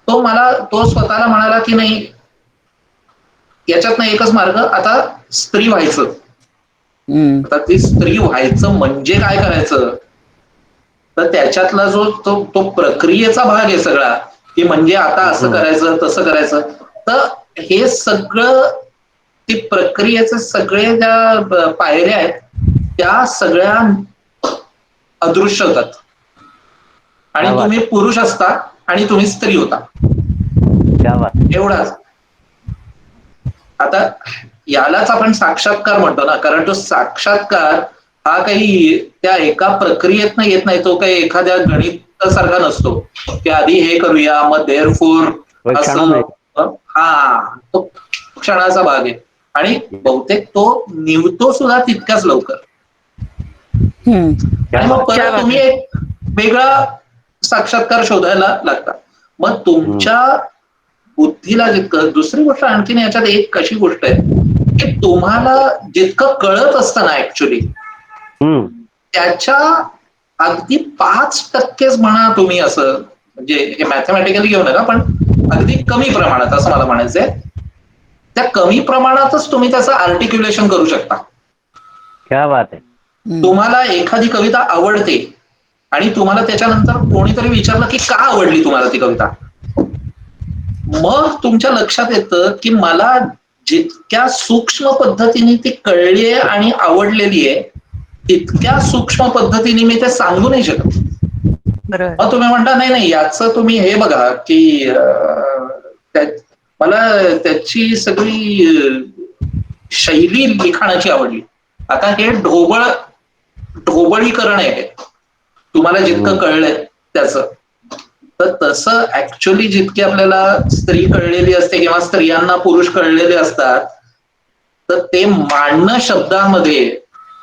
तो स्वतःला म्हणाला की नाही याच्यातनं एकच मार्ग, आता स्त्री व्हायचं. आता ती स्त्री व्हायचं म्हणजे काय करायचं, तर त्याच्यातला जो तो प्रक्रियेचा भाग आहे सगळा, की म्हणजे आता असं करायचं तसं करायचं, तर हे सगळं ती प्रक्रियेचे सगळे ज्या पायऱ्या आहेत त्या सगळ्या अदृश्य होतात आणि
क्या बात.
तुम्ही पुरुष असता आणि तुम्ही स्त्री होता,
क्या बात.
एवढाच. आता यालाच आपण साक्षात्कार म्हणतो ना, कारण तो साक्षात्कार हा काही त्या एका प्रक्रियेतनं येत नाही, तो काही एखाद्या गणितासारखा नसतो की आधी हे करूया मग देअरफोर असं. हा, तो क्षणाचा भाग आहे आणि बहुतेक तो निवतो सुद्धा तितक्याच लवकर. आणि मग परत तुम्ही एक वेगळा साक्षात्कार शोधायला लागता. मग तुमच्या बुद्धीला जितकं, दुसरी गोष्ट आणखीन याच्यात एक कशी गोष्ट आहे की तुम्हाला जितकं कळत असतं ना ऍक्च्युली, त्याच्या अगदी 5%च म्हणा तुम्ही, असं म्हणजे हे मॅथमॅटिकली घेऊ नका, पण अगदी कमी प्रमाणात असं मला म्हणायचंय, त्या कमी प्रमाणातच तुम्ही त्याचं आर्टिक्युलेशन करू शकता.
क्या बात आहे.
तुम्हाला एखादी कविता आवडते आणि तुम्हाला त्याच्यानंतर कोणीतरी विचारलं की का आवडली तुम्हाला ती कविता, मग तुमच्या लक्षात येतं की मला जितक्या सूक्ष्म पद्धतीने ती कळली आहे आणि आवडलेली आहे तितक्या सूक्ष्म पद्धतीने मी ते सांगू नाही शकत. मग तुम्ही म्हणता नाही नाही याचं तुम्ही हे बघा की मला त्याची सगळी शैली लिखाणाची आवडली. आता हे ढोबळीकरण आहे तुम्हाला जितकं कळलंय त्याचं. तर तसं ऍक्च्युअली जितकी आपल्याला स्त्री कळलेली असते किंवा स्त्रियांना पुरुष कळलेले असतात, तर ते मांडणं शब्दांमध्ये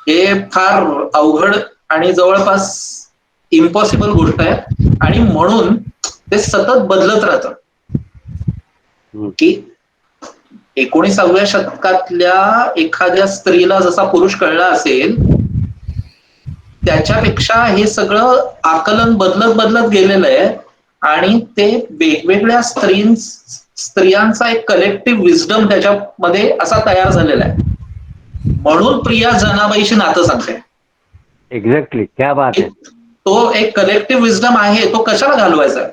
हे फार अवघड आणि जवळपास इम्पॉसिबल गोष्ट आहे. आणि म्हणून ते सतत बदलत राहतं की 19व्या शतकातल्या एखाद्या स्त्रीला जसा पुरुष कळला असेल त्याच्यापेक्षा हे सगळं आकलन बदलत बदलत गेलेलं आहे आणि ते वेगवेगळ्या स्त्रियांचा एक कलेक्टिव्ह विजडम त्याच्यामध्ये असा तयार झालेला आहे. म्हणून प्रिया जनाबाईशी नातं सांगते.
एक्झॅक्टली, क्या बात आहे.
तो एक कलेक्टिव्ह विजडम आहे, तो कशाला घालवायचा.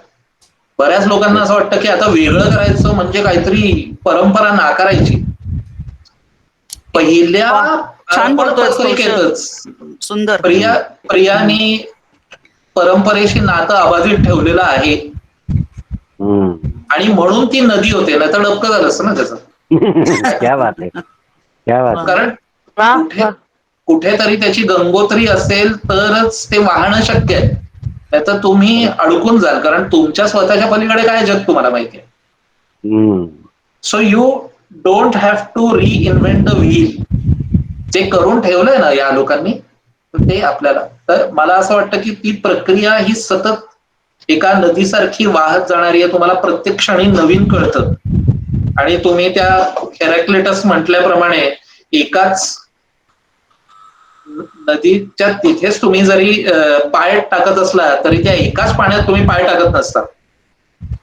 बऱ्याच लोकांना असं वाटतं की आता वेगळं करायचं म्हणजे काहीतरी परंपरा नाकारायची. पहिल्या
सुंदर
प्रियाने परंपरेशी नातं अबाधित ठेवलेलं आहे आणि म्हणून ती नदी होते, नाही तर डबकं झालं असतं ना त्याचं.
क्या बात आहे, क्या बात.
कारण कुठेतरी त्याची गंगोत्री असेल तरच ते वाहणं शक्य आहे, नाही तर तुम्ही अडकून जाल, कारण तुमच्या स्वतःच्या पलीकडे काय जग तुम्हाला माहिती आहे. So you don't have to reinvent the wheel. जे करून ठेवलंय ना या लोकांनी ते आपल्याला, तर मला असं वाटतं की ती प्रक्रिया ही सतत एका नदीसारखी वाहत जाणारी आहे. तुम्हाला प्रत्येक क्षणी नवीन कळतं आणि तुम्ही त्या हेरॅक्लिटस म्हटल्याप्रमाणे एकाच नदीच्या तिथेच तुम्ही जरी पाय टाकत असला तरी त्या एकाच पाण्यात तुम्ही पाय टाकत नसता,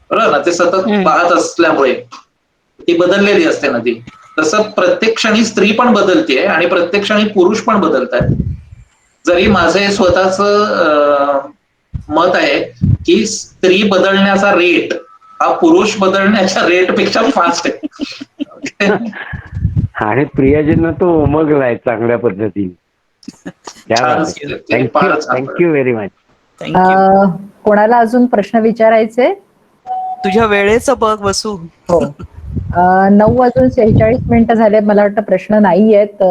बरोबर ना. ते सतत वाहत असल्यामुळे ती बदललेली असते नदी. तसं प्रत्येक क्षणी स्त्री पण बदलते आणि प्रत्येक क्षणी पुरुष पण बदलत आहेत. जरी माझे स्वतःच मत आहे की स्त्री बदलण्याचा रेट हा पुरुष बदलण्याच्या रेट पेक्षा फास्ट आहे.
आणि प्रियाजींना तो उमगलाय चांगल्या पद्धतीने. Thank you very much.
कोणाला अजून प्रश्न विचारायचे?
तुझ्या वेळेचं बघ वसू.
हो, 9:46 झाले. मला वाटतं प्रश्न नाही आहेत.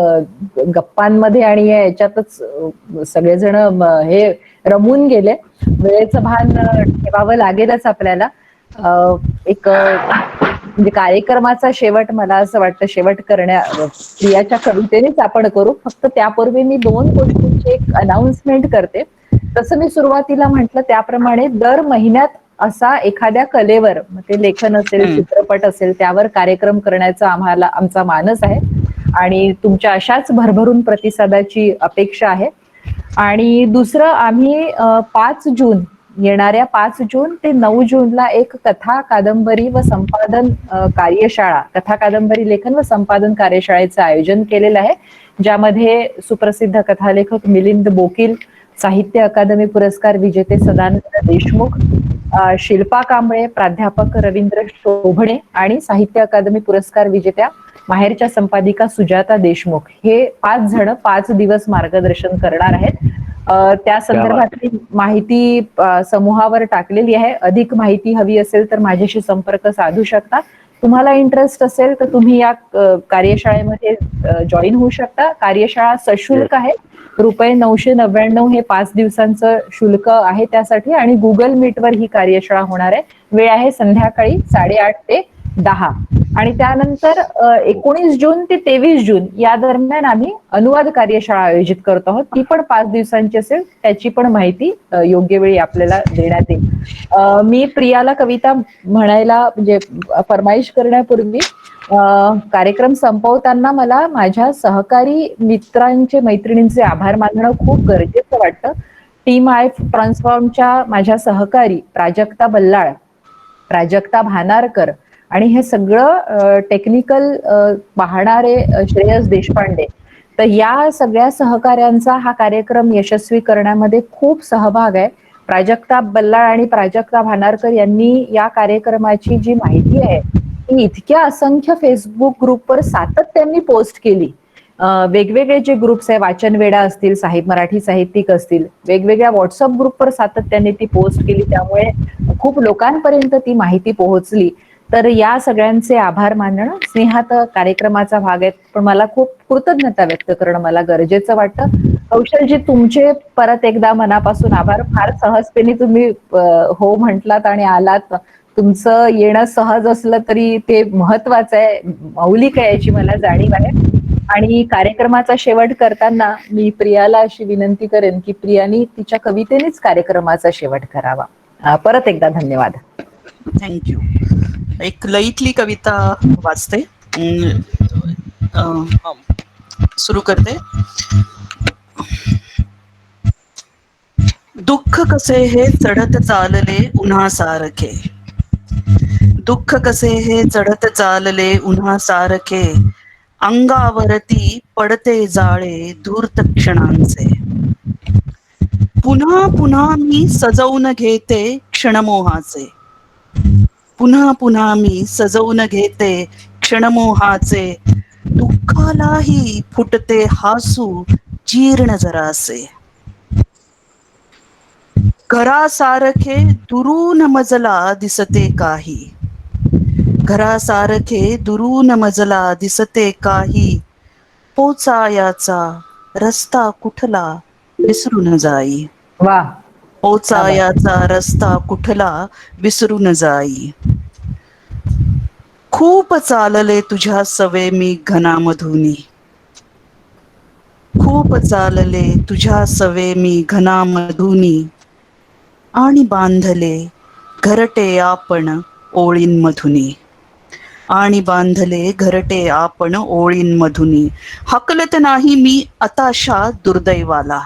गप्पांमध्ये आणि याच्यातच सगळेजण हे रमून गेले. वेळेचं भान ठेवावं लागेलच आपल्याला. एक म्हणजे कार्यक्रमाचा शेवट मला असं वाटतं शेवट प्रियाच्या कवितेनेच आपण करू. फक्त त्यापूर्वी मी 2 गोष्टींची एक अनाउन्समेंट करते. तसं मी सुरुवातीला म्हटलं त्याप्रमाणे दर महिन्यात असा एखाद्या कलेवर, ते लेखन असेल चित्रपट असेल, त्यावर कार्यक्रम करण्याचा आमचा मानस आहे आणि तुमच्या अशाच भरभरून प्रतिसादाची अपेक्षा आहे. आणि दुसरं, आम्ही 5 जून येणाऱ्या 5 जून ते 9 जूनला एक कथा कादंबरी व संपादन कार्यशाळा, कथा कादंबरी लेखन व संपादन कार्यशाळेचं आयोजन केलेलं आहे, ज्यामध्ये सुप्रसिद्ध कथालेखक मिलिंद बोकील, साहित्य अकादमी पुरस्कार विजेते सदानंद देशमुख, शिल्पा कांबळे, प्राध्यापक रवींद्र शोभणे आणि साहित्य अकादमी पुरस्कार विजेत्या माहेरच्या संपादिका सुजाता देशमुख हे 5 जण 5 दिवस मार्गदर्शन करणार आहेत. त्या संदर्भातली माहिती समूहावर टाकलेली आहे. अधिक माहिती हवी असेल तर माझ्याशी संपर्क साधू शकता. तुम्हाला इंटरेस्ट असेल तर तुम्ही या कार्यशाळेमध्ये जॉईन होऊ शकता. कार्यशाळा सशुल्क आहे. ₹999 हे 5 दिवसांचं शुल्क आहे त्यासाठी, आणि गुगल मीटवर ही कार्यशाळा होणार आहे. वेळ आहे संध्याकाळी 8:30 ते 10. आणि त्यानंतर 19 जून ते 23 जून या दरम्यान आम्ही अनुवाद कार्यशाळा आयोजित करतो आहोत. ती पण 5 दिवसांची असेल. त्याची पण माहिती योग्य वेळी आपल्याला देण्यात येईल. मी प्रियाला कविता म्हणायला म्हणजे फरमाईश करण्यापूर्वी कार्यक्रम संपवताना मला माझ्या सहकारी मित्रांचे मैत्रिणींचे आभार मानणं खूप गरजेचं वाटतं. टीम आय ट्रान्सफॉर्मच्या माझ्या सहकारी प्राजक्ता बल्लाळ, प्राजक्ता भानारकर आणि हे सगळं टेक्निकल पाहणारे श्रेयस देशपांडे, तर या सगळ्या सहकाऱ्यांचा हा कार्यक्रम यशस्वी करण्यामध्ये खूप सहभाग आहे. प्राजक्ता बल्लाळ आणि प्राजक्ता भानारकर यांनी या कार्यक्रमाची जी माहिती आहे ती इतक्या असंख्य फेसबुक ग्रुपवर सातत्याने पोस्ट केली. वेगवेगळे जे ग्रुप्स आहे, वाचन वेडा असतील, मराठी साहित्यिक असतील, वेगवेगळ्या व्हॉट्सअप ग्रुपवर सातत्याने ती पोस्ट केली. त्यामुळे खूप लोकांपर्यंत ती माहिती पोहोचली. तर या सगळ्यांचे आभार मानणं स्नेहात कार्यक्रमाचा भाग आहे, पण मला खूप कृतज्ञता व्यक्त करणं मला गरजेचं वाटतं. कौशलजी, तुमचे परत एकदा मनापासून आभार. फार सहजतेने तुम्ही हो म्हटलात आणि आलात. तुमचं येणं सहज असलं तरी ते महत्वाचं आहे, मौलिक आहे याची मला जाणीव आहे. आणि कार्यक्रमाचा शेवट करताना मी प्रियाला अशी विनंती करेन की प्रियानी तिच्या कवितेनेच कार्यक्रमाचा शेवट करावा. परत एकदा धन्यवाद.
थँक्यू. एक लईतली कविता वाचते, सुरू करते. दुःख कसे हे चढत चालले उन्हा सारखे, दुःख कसे हे चढत चालले उन्हा सारखे, अंगावरती पडते जाळे धूर्त क्षणांचे. पुन्हा पुन्हा मी सजवून घेते क्षणमोहाचे, पुन्हा पुन्हा मी सजवून घेते क्षणमोहाचे, दुःखालाही फुटते हासू जीर्ण जरासे. घरासारखे दुरून मजला दिसते काही, घरासारखे दुरून मजला दिसते काही, पोचायाचा रस्ता कुठला विसरून जाई,
वा,
पोचायाचा रस्ता कुठला विसरून जाई. खूप चालले तुझ्या सवे मी घनामधुनी, खूप चालले तुझ्या सवे मी घनामधुनी, आणि बांधले घरटे आपण ओळींमधुनी, आणि बांधले घरटे आपण ओळींमधुनी. हकलत नाही मी अताशा दुर्दैवाला,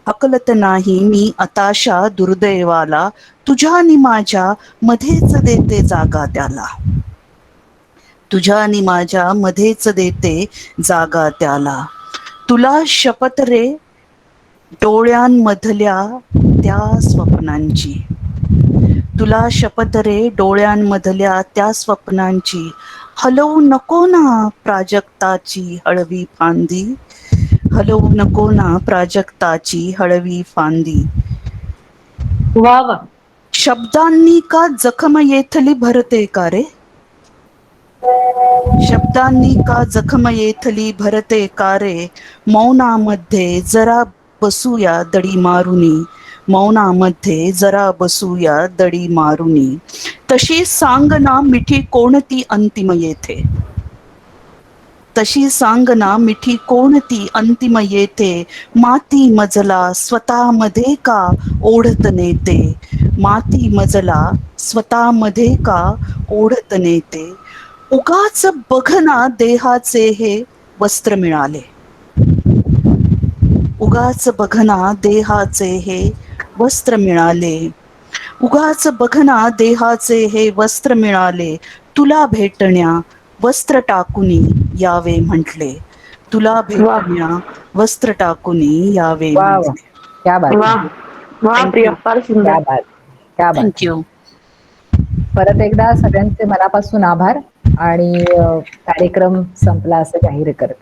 हकलत नाही मी अताशा दुर्दैवाला, तुझ्या आणि माझ्या मध्येच देते जागा त्याला, तुझ्या आणि माझ्या मध्येच देते जागा त्याला. तुला शपथ रे डोळ्यांमधल्या त्या स्वप्नांची, तुला शपथ रे डोळ्यांमधल्या त्या स्वप्नांची, हलवू नको ना प्राजक्ताची हळवी फांदी, हलवू नको ना प्राजक्ताची हळवी फांदी.
वा वा.
शब्दांनी का जखम येथली भरते का रे, शब्दांनी का जखम येथली भरते का रे, मौनामध्ये जरा बसूया दडी मारुनी, मौनामध्ये जरा बसूया दडी मारुनी. तशी सांग ना मिठी कोणती अंतिम येथे, तशी सांग ना मिठी कोणती अंतिम येते, माती मजला स्वतःमध्ये का ओढत नेते, माती मजला स्वतःमध्ये का ओढत नेते. उगाच बघना देहाचे हे वस्त्र मिळाले, उगाच बघना देहाचे हे वस्त्र मिळाले. उगाच बघना देहाचे हे वस्त्र मिळाले, तुला भेटण्या वस्त्र टाकुनी यावे म्हटले. तुला भेटण्या वस्त्र टाकुनी यावे
वा वा,
म्हटले.
क्या बात
वा वा
Thank
प्रिया
you.
फार सुंदर.
क्या बात, क्या बात.
थँक्यू.
परत एकदा सगळ्यांचे मनापासून आभार आणि कार्यक्रम संपला असं जाहीर करत